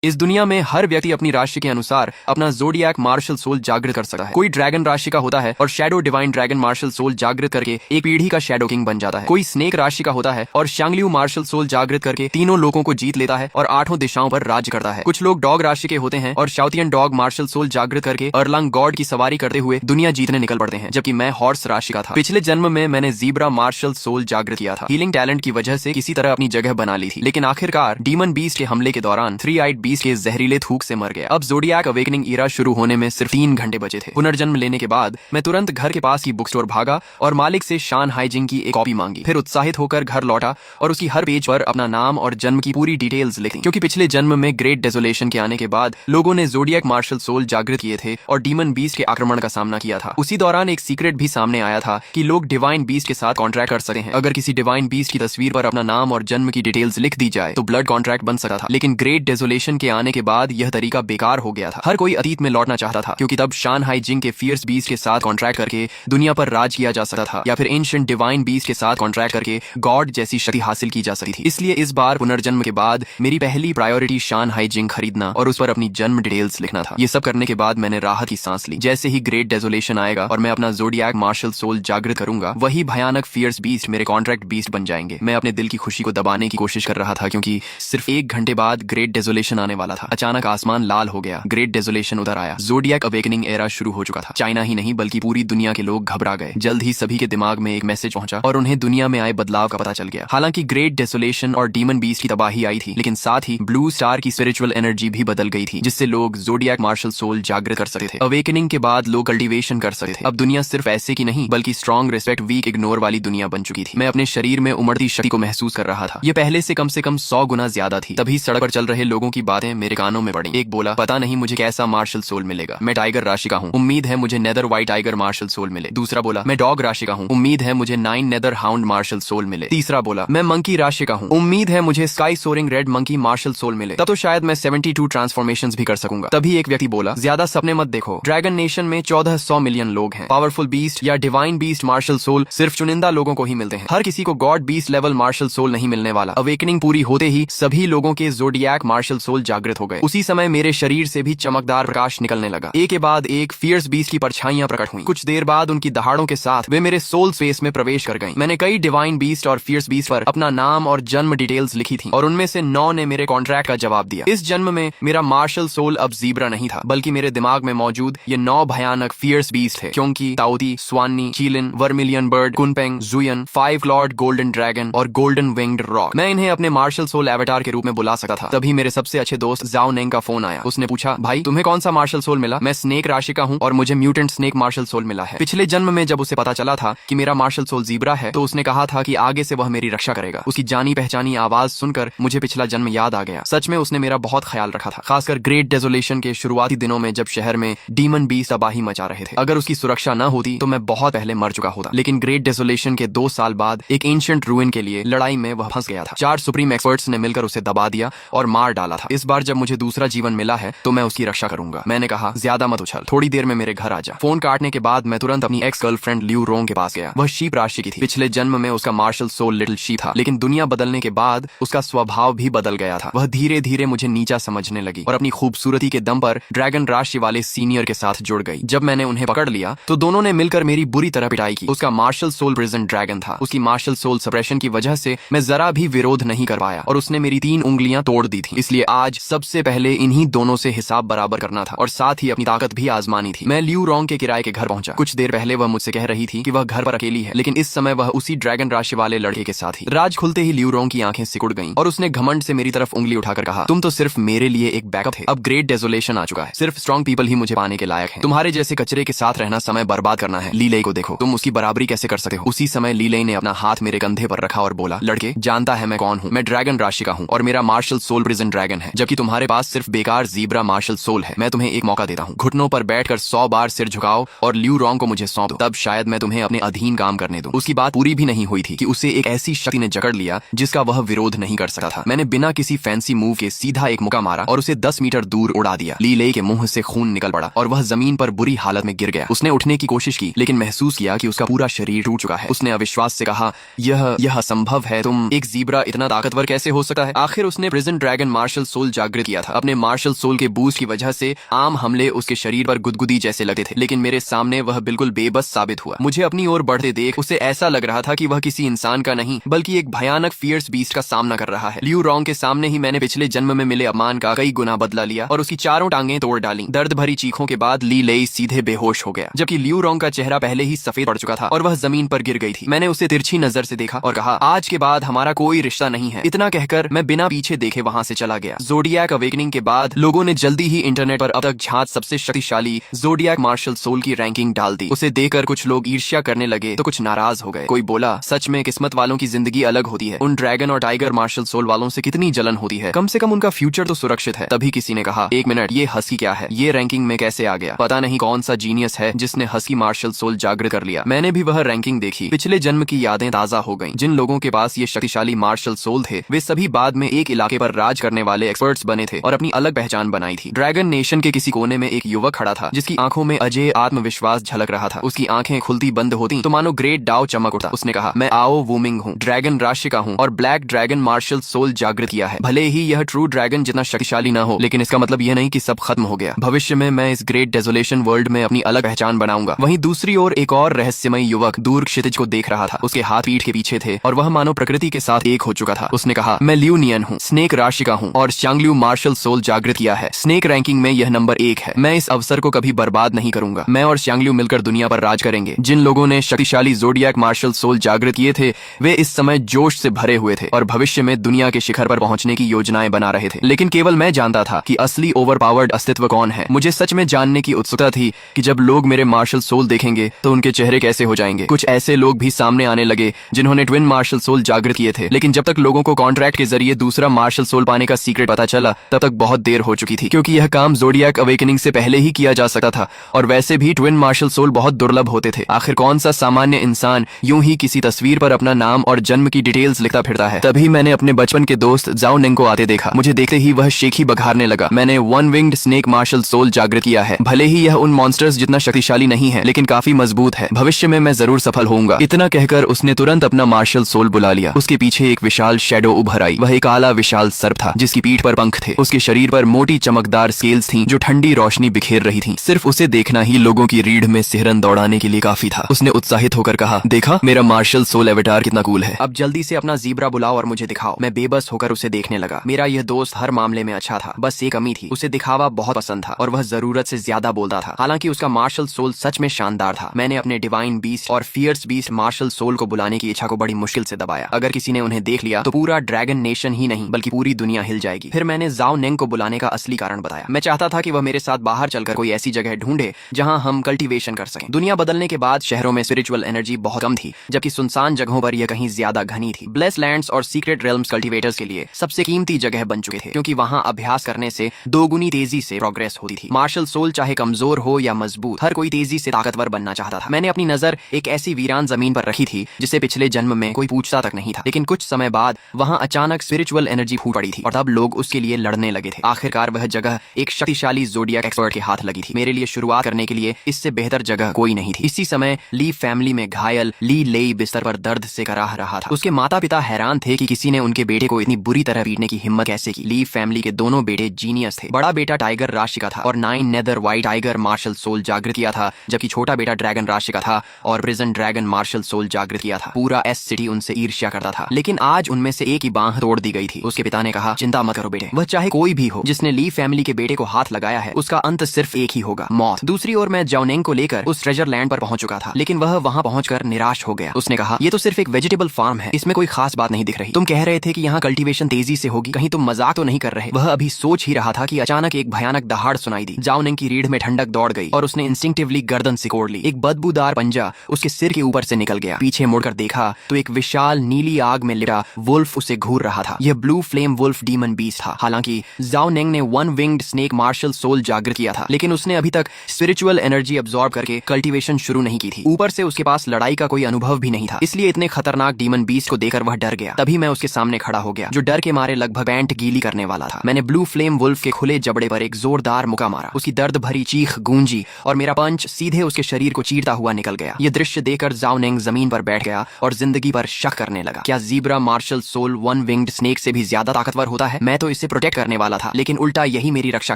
इस दुनिया में हर व्यक्ति अपनी राशि के अनुसार अपना ज़ोडिएक मार्शल सोल जागृत कर सकता है। कोई ड्रैगन राशि का होता है और shadow divine dragon martial soul जागृत करके एक पीढ़ी का शैडो किंग बन जाता है। कोई स्नेक राशि का होता है और शांगलियू मार्शल सोल जागृत करके तीनों लोगों को जीत लेता है और 8 दिशाओं पर राज्य करता है। कुछ लोग डॉग राशि के होते हैं और शाउतियन डॉग मार्शल सोल जागृत करके अर्लांग गॉड की सवारी करते हुए दुनिया जीतने निकल पड़ते हैं, जबकि मैं हॉर्स राशि का था। पिछले जन्म में मैंने ज़ीब्रा मार्शल सोल जागृत किया था। हीलिंग टैलेंट की वजह से किसी तरह अपनी जगह बना ली थी, लेकिन आखिरकार डीमन बीस्ट के हमले के दौरान 3-आइड बीस्ट के जहरीले थूक से मर गया। अब ज़ोडिएक अवेकनिंग ईरा शुरू होने में सिर्फ 3 घंटे बचे थे। पुनर्जन्म लेने के बाद मैं तुरंत घर के पास की बुक स्टोर भागा और मालिक से शान हाइजिंग की एक कॉपी मांगी। फिर उत्साहित होकर घर लौटा और उसकी हर पेज पर अपना नाम और जन्म की पूरी डिटेल्स लिखी, क्योंकि पिछले जन्म में ग्रेट डेसोलेशन के आने के बाद लोगों ने ज़ोडिएक मार्शल सोल जागृत किए थे और डीमन बीस्ट के आक्रमण का सामना किया था। उसी दौरान एक सीक्रेट भी सामने आया था कि लोग डिवाइन बीस्ट के साथ कॉन्ट्रैक्ट कर सकते हैं। अगर किसी डिवाइन बीस्ट की तस्वीर पर अपना नाम और जन्म की डिटेल्स लिख दी जाए तो ब्लड कॉन्ट्रैक्ट बन सकता था, लेकिन ग्रेट डेसोलेशन के आने के बाद यह तरीका बेकार हो गया था। हर कोई अतीत में लौटना चाहता था, क्योंकि तब शान हाइजिंग के फियर्स बीस्ट के साथ कॉन्ट्रैक्ट करके दुनिया पर राज किया जा सकता था, या फिर एंशिएंट डिवाइन बीस्ट के साथ कॉन्ट्रैक्ट करके गॉड जैसी शक्ति हासिल की जा सकती थी। इसलिए इस बार पुनर्जन्म के बाद मेरी पहली प्रायोरिटी शान हाइजिंग खरीदना और उस पर अपनी जन्म डिटेल्स लिखना था। ये सब करने के बाद मैंने राहत की सांस ली। जैसे ही ग्रेट डेसोलेशन आएगा और मैं अपना ज़ोडिएक मार्शल सोल जागृत करूंगा, वही भयानक फियर्स बीस्ट मेरे कॉन्ट्रैक्ट बीस्ट बन जाएंगे। मैं अपने दिल की खुशी को दबाने की कोशिश कर रहा था, क्योंकि सिर्फ 1 घंटे बाद ग्रेट डेसोलेशन आने वाला था। अचानक आसमान लाल हो गया, ग्रेट डेसोलेशन उधर आया। ज़ोडिएक अवेकनिंग एरा शुरू हो चुका था। चाइना ही नहीं बल्कि पूरी दुनिया के लोग घबरा गए। जल्द ही सभी के दिमाग में एक मैसेज पहुंचा और उन्हें दुनिया में आए बदलाव का पता चल गया। हालांकि ग्रेट डेसोलेशन और डीमन बीस्ट की तबाही आई थी, लेकिन साथ ही ब्लू स्टार की स्पिरिचुअल एनर्जी भी बदल गई थी, जिससे लोग ज़ोडिएक मार्शल सोल जागृत कर सकते थे। अवेकनिंग के बाद लोग कल्टीवेशन कर सकते थे। अब दुनिया सिर्फ ऐसे की नहीं बल्कि स्ट्रॉन्ग, रिस्पेक्ट, वीक, इग्नोर वाली दुनिया बन चुकी थी। मैं अपने शरीर में उमड़ती शक्ति को महसूस कर रहा था। ये पहले से कम 100 गुना ज्यादा थी। तभी सड़क पर चल रहे लोगों की बातें मेरे कानों में पड़ी। एक बोला, पता नहीं मुझे कैसा मार्शल सोल मिलेगा, मैं टाइगर राशि का हूँ, उम्मीद है मुझे nether white tiger martial soul मिले। दूसरा बोला, मैं डॉग राशि का हूँ, उम्मीद है मुझे 9 नेदर हाउंड मार्शल सोल मिले। तीसरा बोला, मैं मंकी राशि का हूँ, उम्मीद है मुझे sky soaring red monkey martial soul मिले। तब तो शायद मैं 72 ट्रांसफॉर्मेशंस भी कर सकूंगा। तभी एक व्यक्ति बोला, ज्यादा सपने मत देखो, ड्रैगन नेशन में 1400 मिलियन लोग हैं। पावरफुल बीस्ट या डिवाइन बीस्ट मार्शल सोल सिर्फ चुनिंदा लोगों को ही मिलते हैं। हर किसी को god beast level martial soul नहीं मिलने वाला। अवेकनिंग पूरी होते ही सभी लोगों के ज़ोडिएक मार्शल सोल जागृत हो गए। उसी समय मेरे शरीर से भी चमकदार प्रकाश निकलने लगा। एक के बाद एक फियर्स बीस्ट की परछाइयां प्रकट हुई। कुछ देर बाद उनकी दहाड़ों के साथ वे मेरे सोल स्पेस में प्रवेश कर गईं। मैंने कई डिवाइन बीस्ट और फियर्स बीस्ट पर अपना नाम और जन्म डिटेल्स लिखी थी और उनमें से 9 ने मेरे कॉन्ट्रैक्ट का जवाब दिया। इस जन्म में मेरा मार्शल सोल अब ज़ीब्रा नहीं था, बल्कि मेरे दिमाग में मौजूद ये 9 भयानक फियर्स बीस्ट थे, क्योंकि Taotie, Suanni, Qilin, vermilion bird, Kunpeng, जुयन, 5 लॉर्ड गोल्डन ड्रैगन और गोल्डन विंग्ड रॉक। मैं इन्हें अपने मार्शल सोल एवेटार के रूप में बुला सकता था। तभी मेरे सबसे अच्छे दोस्त जाओ नेंग का फोन आया। उसने पूछा, भाई तुम्हें कौन सा मार्शल सोल मिला? मैं स्नेक राशि का हूँ और मुझे म्यूटेंट स्नेक मार्शल सोल मिला है। पिछले जन्म में जब उसे पता चला था कि मेरा मार्शल सोल ज़ीब्रा है, तो उसने कहा था कि आगे से वह मेरी रक्षा करेगा। उसकी जानी पहचानी आवाज सुनकर मुझे पिछला जन्म याद आ गया। सच में उसने मेरा बहुत ख्याल रखा था, खासकर ग्रेट डेसोलेशन के शुरुआती दिनों में जब शहर में डीमन बीस्ट तबाही मचा रहे थे। अगर उसकी सुरक्षा न होती तो मैं बहुत पहले मर चुका होता। लेकिन ग्रेट डेसोलेशन के 2 साल बाद एक एंशिएंट रूइन के लिए लड़ाई में वह फंस गया था। 4 सुप्रीम एक्सपर्ट्स ने मिलकर उसे दबा दिया और मार डाला था। इस बार जब मुझे दूसरा जीवन मिला है तो मैं उसकी रक्षा करूंगा। मैंने कहा, ज्यादा मत उछल, थोड़ी देर में मेरे घर आ जा। फोन काटने के बाद मैं तुरंत अपनी एक्स गर्लफ्रेंड लियू रोंग के पास गया। वह शीप राशि की थी। पिछले जन्म में उसका मार्शल सोल लिटिल शीप था, लेकिन दुनिया बदलने के बाद उसका स्वभाव भी बदल गया था। वह धीरे धीरे मुझे नीचा समझने लगी और अपनी खूबसूरती के दम पर ड्रैगन राशि वाले सीनियर के साथ जुड़ गई। जब मैंने उन्हें पकड़ लिया तो दोनों ने मिलकर मेरी बुरी तरह पिटाई की। उसका मार्शल सोल प्रिजन ड्रैगन था। उसकी मार्शल सोल सप्रेशन की वजह से मैं जरा भी विरोध नहीं कर पाया और उसने मेरी 3 उंगलियां तोड़ दी थी। इसलिए आज सबसे पहले इन्हीं दोनों से हिसाब बराबर करना था और साथ ही अपनी ताकत भी आजमानी थी। मैं लियू रोंग के किराए के घर पहुंचा। कुछ देर पहले वह मुझसे कह रही थी कि वह घर पर अकेली है, लेकिन इस समय वह उसी ड्रैगन राशि वाले लड़के के साथ ही। राज खुलते ही लियू रोंग की आंखें सिकुड़ गईं और उसने घमंड से मेरी तरफ उंगली उठाकर कहा, तुम तो सिर्फ मेरे लिए एक बैकअप थे। अब ग्रेट डेसोलेशन आ चुका है, सिर्फ स्ट्रॉन्ग पीपल ही मुझे पाने के लायक हैं। तुम्हारे जैसे कचरे के साथ रहना समय बर्बाद करना है। लीले को देखो, तुम उसकी बराबरी कैसे कर सकते हो? उसी समय लीले ने अपना हाथ मेरे कंधे पर रखा और बोला, लड़के, जानता है मैं कौन हूँ? मैं ड्रैगन राशि का हूँ और मेरा मार्शल सोल प्रिजन ड्रैगन है, जबकि तुम्हारे पास सिर्फ बेकार ज़ीब्रा मार्शल सोल है। मैं तुम्हें एक मौका देता हूँ, घुटनों पर बैठकर 100 बार सिर झुकाओ और लियू रोंग को मुझे सौंप दो, तब शायद मैं तुम्हें अपने अधीन काम करने दूं। उसकी बात पूरी भी नहीं हुई थी कि उसे एक ऐसी शक्ति ने जकड़ लिया जिसका वह विरोध नहीं कर सकता था। मैंने बिना किसी फैंसी मूव के सीधा एक मुक्का मारा और उसे 10 मीटर दूर उड़ा दिया। लीले के मुंह से खून निकल पड़ा और वह जमीन पर बुरी हालत में गिर गया। उसने उठने की कोशिश की, लेकिन महसूस किया कि उसका पूरा शरीर टूट चुका है। उसने अविश्वास से कहा, यह असंभव है, तुम एक ज़ीब्रा इतना ताकतवर कैसे हो सकता है? आखिर उसने prison dragon martial soul soul जागृत किया था। अपने मार्शल सोल के बूस्ट की वजह से आम हमले उसके शरीर पर गुदगुदी जैसे लगते थे, लेकिन मेरे सामने वह बिल्कुल बेबस साबित हुआ। मुझे अपनी ओर बढ़ते देख उसे ऐसा लग रहा था कि वह किसी इंसान का नहीं बल्कि एक भयानक फियर्स बीस्ट का सामना कर रहा है। लियू रोंग के सामने ही मैंने पिछले जन्म में मिले अपमान का कई गुना बदला लिया और उसकी चारों टांगें तोड़ डाली। दर्द भरी चीखों के बाद ली लेई सीधे बेहोश हो गया, जबकि लियू रोंग का चेहरा पहले ही सफेद पड़ चुका था और वह जमीन पर गिर गई थी। मैंने उसे तिरछी नजर से देखा और कहा, आज के बाद हमारा कोई रिश्ता नहीं है। इतना कहकर मैं बिना पीछे देखे वहां से चला गया। ज़ोडिएक अवेकनिंग के बाद लोगों ने जल्दी ही इंटरनेट पर अब तक झांत सबसे शक्तिशाली ज़ोडिएक मार्शल सोल की रैंकिंग डाल दी। उसे देखकर कुछ लोग ईर्ष्या करने लगे तो कुछ नाराज हो गए। कोई बोला, सच में किस्मत वालों की जिंदगी अलग होती है। उन ड्रैगन और टाइगर मार्शल सोल वालों से कितनी जलन होती है, कम से कम उनका फ्यूचर तो सुरक्षित है। तभी किसी ने कहा, एक मिनट, ये हस्की क्या है? ये रैंकिंग में कैसे आ गया? पता नहीं कौन सा जीनियस है जिसने हस्की मार्शल सोल जागृत कर लिया। मैंने भी वह रैंकिंग देखी। पिछले जन्म की यादें ताजा हो गईं। जिन लोगों के पास ये शक्तिशाली मार्शल सोल थे वे सभी बाद में एक इलाके पर राज करने वाले एक्सपर्ट्स बने थे और अपनी अलग पहचान बनाई थी। ड्रैगन नेशन के किसी कोने में एक युवक खड़ा था जिसकी आंखों में अजय आत्मविश्वास झलक रहा था। उसकी आंखें खुलती बंद होती तो मानो ग्रेट डाउ चमक उठता। उसने कहा, मैं आओ वूमिंग हूँ, ड्रैगन राशि का हूँ और ब्लैक ड्रैगन मार्शल सोल जागृत किया है। भले ही यह ट्रू ड्रैगन जितना शक्तिशाली न हो, लेकिन इसका मतलब यह नहीं कि सब खत्म हो गया। भविष्य में मैं इस ग्रेट डेजोलेशन वर्ल्ड में अपनी अलग पहचान बनाऊंगा। वहीं दूसरी ओर एक और रहस्यमय युवक दूर क्षितिज को देख रहा था। उसके हाथ पीठ के पीछे थे और वह मानो प्रकृति के साथ एक हो चुका था। उसने कहा, मैं लियू नियन हूँ, स्नेक राशि का हूँ और शांगलियू मार्शल सोल जागृत किया है। स्नेक रैंकिंग में यह नंबर 1 है। मैं इस अवसर को कभी बर्बाद नहीं करूंगा। मैं और शांगलियू मिलकर दुनिया पर राज करेंगे। जिन लोगों ने शक्तिशाली ज़ोडिएक मार्शल सोल जागृत किए थे वे इस समय जोश से भरे हुए थे और भविष्य में दुनिया के शिखर पर पहुंचने की योजनाएं बना रहे थे। लेकिन केवल मैं जानता था कि असली ओवरपावर्ड अस्तित्व कौन है। मुझे सच में जानने की उत्सुकता थी कि जब लोग मेरे मार्शल सोल देखेंगे तो उनके चेहरे कैसे हो जाएंगे। कुछ ऐसे लोग भी सामने आने लगे जिन्होंने ट्विन मार्शल सोल जागृत किए थे, लेकिन जब तक लोगों को कॉन्ट्रैक्ट के जरिए दूसरा मार्शल सोल पाने का सीक्रेट पता चला तब तक बहुत देर हो चुकी थी, क्योंकि यह काम ज़ोडिएक अवेकनिंग से पहले ही किया जा सकता था और वैसे भी ट्विन मार्शल सोल बहुत दुर्लभ होते थे। आखिर कौन सा सामान्य इंसान यूं ही किसी तस्वीर पर अपना नाम और जन्म की डिटेल्स लिखता फिरता है। तभी मैंने अपने बचपन के दोस्त जाओ निंग को आते देखा। मुझे देखते ही वह शेखी बघारने लगा। मैंने one winged snake martial soul जागृत किया है। भले ही यह उन मॉन्स्टर्स जितना शक्तिशाली नहीं है, लेकिन काफी मजबूत है। भविष्य में मैं जरूर सफल होऊंगा। इतना कहकर उसने तुरंत अपना मार्शल सोल बुला लिया। उसके पीछे एक विशाल शैडो उभर आई। वह एक काला विशाल सर्प था जिसकी पीठ पर पंख थे। उसके शरीर पर मोटी चमकदार स्केल्स थीं जो ठंडी रोशनी बिखेर रही थीं। सिर्फ उसे देखना ही लोगों की रीढ़ में सिहरन दौड़ाने के लिए काफी था। उसने उत्साहित होकर कहा, देखा मेरा मार्शल सोल एवेटार कितना कूल है। अब जल्दी से अपना ज़ीब्रा बुलाओ और मुझे दिखाओ। मैं बेबस होकर उसे देखने लगा। मेरा यह दोस्त हर मामले में अच्छा था, बस एक कमी थी, उसे दिखावा बहुत पसंद था और वह जरूरत से ज्यादा बोलता था। हालांकि उसका मार्शल सोल सच में शानदार था। मैंने अपने डिवाइन बीस्ट और फियर्स बीस्ट मार्शल सोल को बुलाने की इच्छा को बड़ी मुश्किल से दबाया। अगर किसी ने उन्हें देख लिया तो पूरा ड्रैगन नेशन ही नहीं बल्कि पूरी दुनिया हिल जाएगी। फिर मैंने जाओ निंग को बुलाने का असली कारण बताया। मैं चाहता था कि वह मेरे साथ बाहर चलकर कोई ऐसी जगह ढूंढे जहां हम कल्टीवेशन कर सकें। दुनिया बदलने के बाद शहरों में स्पिरिचुअल एनर्जी बहुत कम थी, जबकि सुनसान जगहों पर यह कहीं ज्यादा घनी थी। ब्लेस लैंड्स और सीक्रेट रेल्म्स कल्टीवेटर्स के लिए सबसे कीमती जगह बन चुके थे, क्योंकि वहां अभ्यास करने से दोगुनी तेजी से प्रोग्रेस होती थी। मार्शल सोल चाहे कमजोर हो या मजबूत, हर कोई तेजी से ताकतवर बनना चाहता था। मैंने अपनी नजर एक ऐसी वीरान जमीन पर रखी थी जिसे पिछले जन्म में कोई पूछता तक नहीं था, लेकिन कुछ समय बाद वहां अचानक स्पिरिचुअल एनर्जी फूट पड़ी थी और तब लोग उसके लिए लड़ने लगे थे। आखिरकार वह जगह एक शक्तिशाली ज़ोडिएक एक्सपर्ट के हाथ लगी थी। मेरे लिए शुरुआत करने के लिए इससे बेहतर जगह कोई नहीं थी। इसी समय ली फैमिली में घायल ली लेई बिस्तर पर दर्द से कराह रहा था। उसके माता पिता हैरान थे कि किसी ने उनके बेटे को इतनी बुरी तरह पीटने की हिम्मत कैसे की। ली फैमिली के दोनों बेटे जीनियस थे। बड़ा बेटा टाइगर राशि का था और 9 nether white tiger martial soul जागृत किया था, जबकि छोटा बेटा ड्रैगन राशि का था और प्रिजन ड्रैगन मार्शल सोल जागृत किया था। पूरा एस सिटी उनसे ईर्ष्या करता था, लेकिन आज उनमें से एक ही बांह तोड़ दी गई थी। उसके पिता ने कहा, चिंता मत करो बेटे, वह चाहे कोई भी हो जिसने ली फैमिली के बेटे को हाथ लगाया है उसका अंत सिर्फ एक ही होगा, मौत। दूसरी ओर मैं जाओनिंग को लेकर उस ट्रेजर लैंड पर पहुंच चुका था, लेकिन वह वहां पहुंचकर निराश हो गया। उसने कहा, ये तो सिर्फ एक वेजिटेबल फार्म है, इसमें कोई खास बात नहीं दिख रही। तुम कह रहे थे कि यहाँ कल्टीवेशन तेजी से होगी, कहीं तुम मजाक तो नहीं कर रहे? वह अभी सोच ही रहा था कि अचानक एक भयानक दहाड़ सुनाई दी। जाओनिंग की रीढ़ में ठंडक दौड़ गई और उसने इंस्टिंक्टिवली गर्दन सिकोड़ ली। एक बदबूदार पंजा उसके सिर के ऊपर से निकल गया। पीछे मुड़कर देखा तो एक विशाल नीली आग में लिपटा वुल्फ उसे घूर रहा था। यह blue flame wolf demon beast था। हालांकि जाओ निंग ने one winged snake martial soul जागृत किया था, लेकिन उसने अभी तक स्पिरिचुअल एनर्जी अब्सॉर्ब करके कल्टीवेशन शुरू नहीं की थी। ऊपर से उसके पास लड़ाई का कोई अनुभव भी नहीं था, इसलिए इतने खतरनाक डीमन बीस्ट को देखकर वह डर गया। तभी मैं उसके सामने खड़ा हो गया, जो डर के मारे लगभग पैंट गीली करने वाला था। मैंने ब्लू फ्लेम वुल्फ के खुले जबड़े पर एक जोरदार मुक्का मारा। उसकी दर्द भरी चीख गूंजी और मेरा पंच सीधे उसके शरीर को चीरता हुआ निकल गया। यह दृश्य देखकर जाओ निंग जमीन पर बैठ गया और जिंदगी पर शक करने लगा। क्या zebra martial soul one winged snake से भी ज्यादा ताकतवर होता है? मैं तो से प्रोटेक्ट करने वाला था, लेकिन उल्टा यही मेरी रक्षा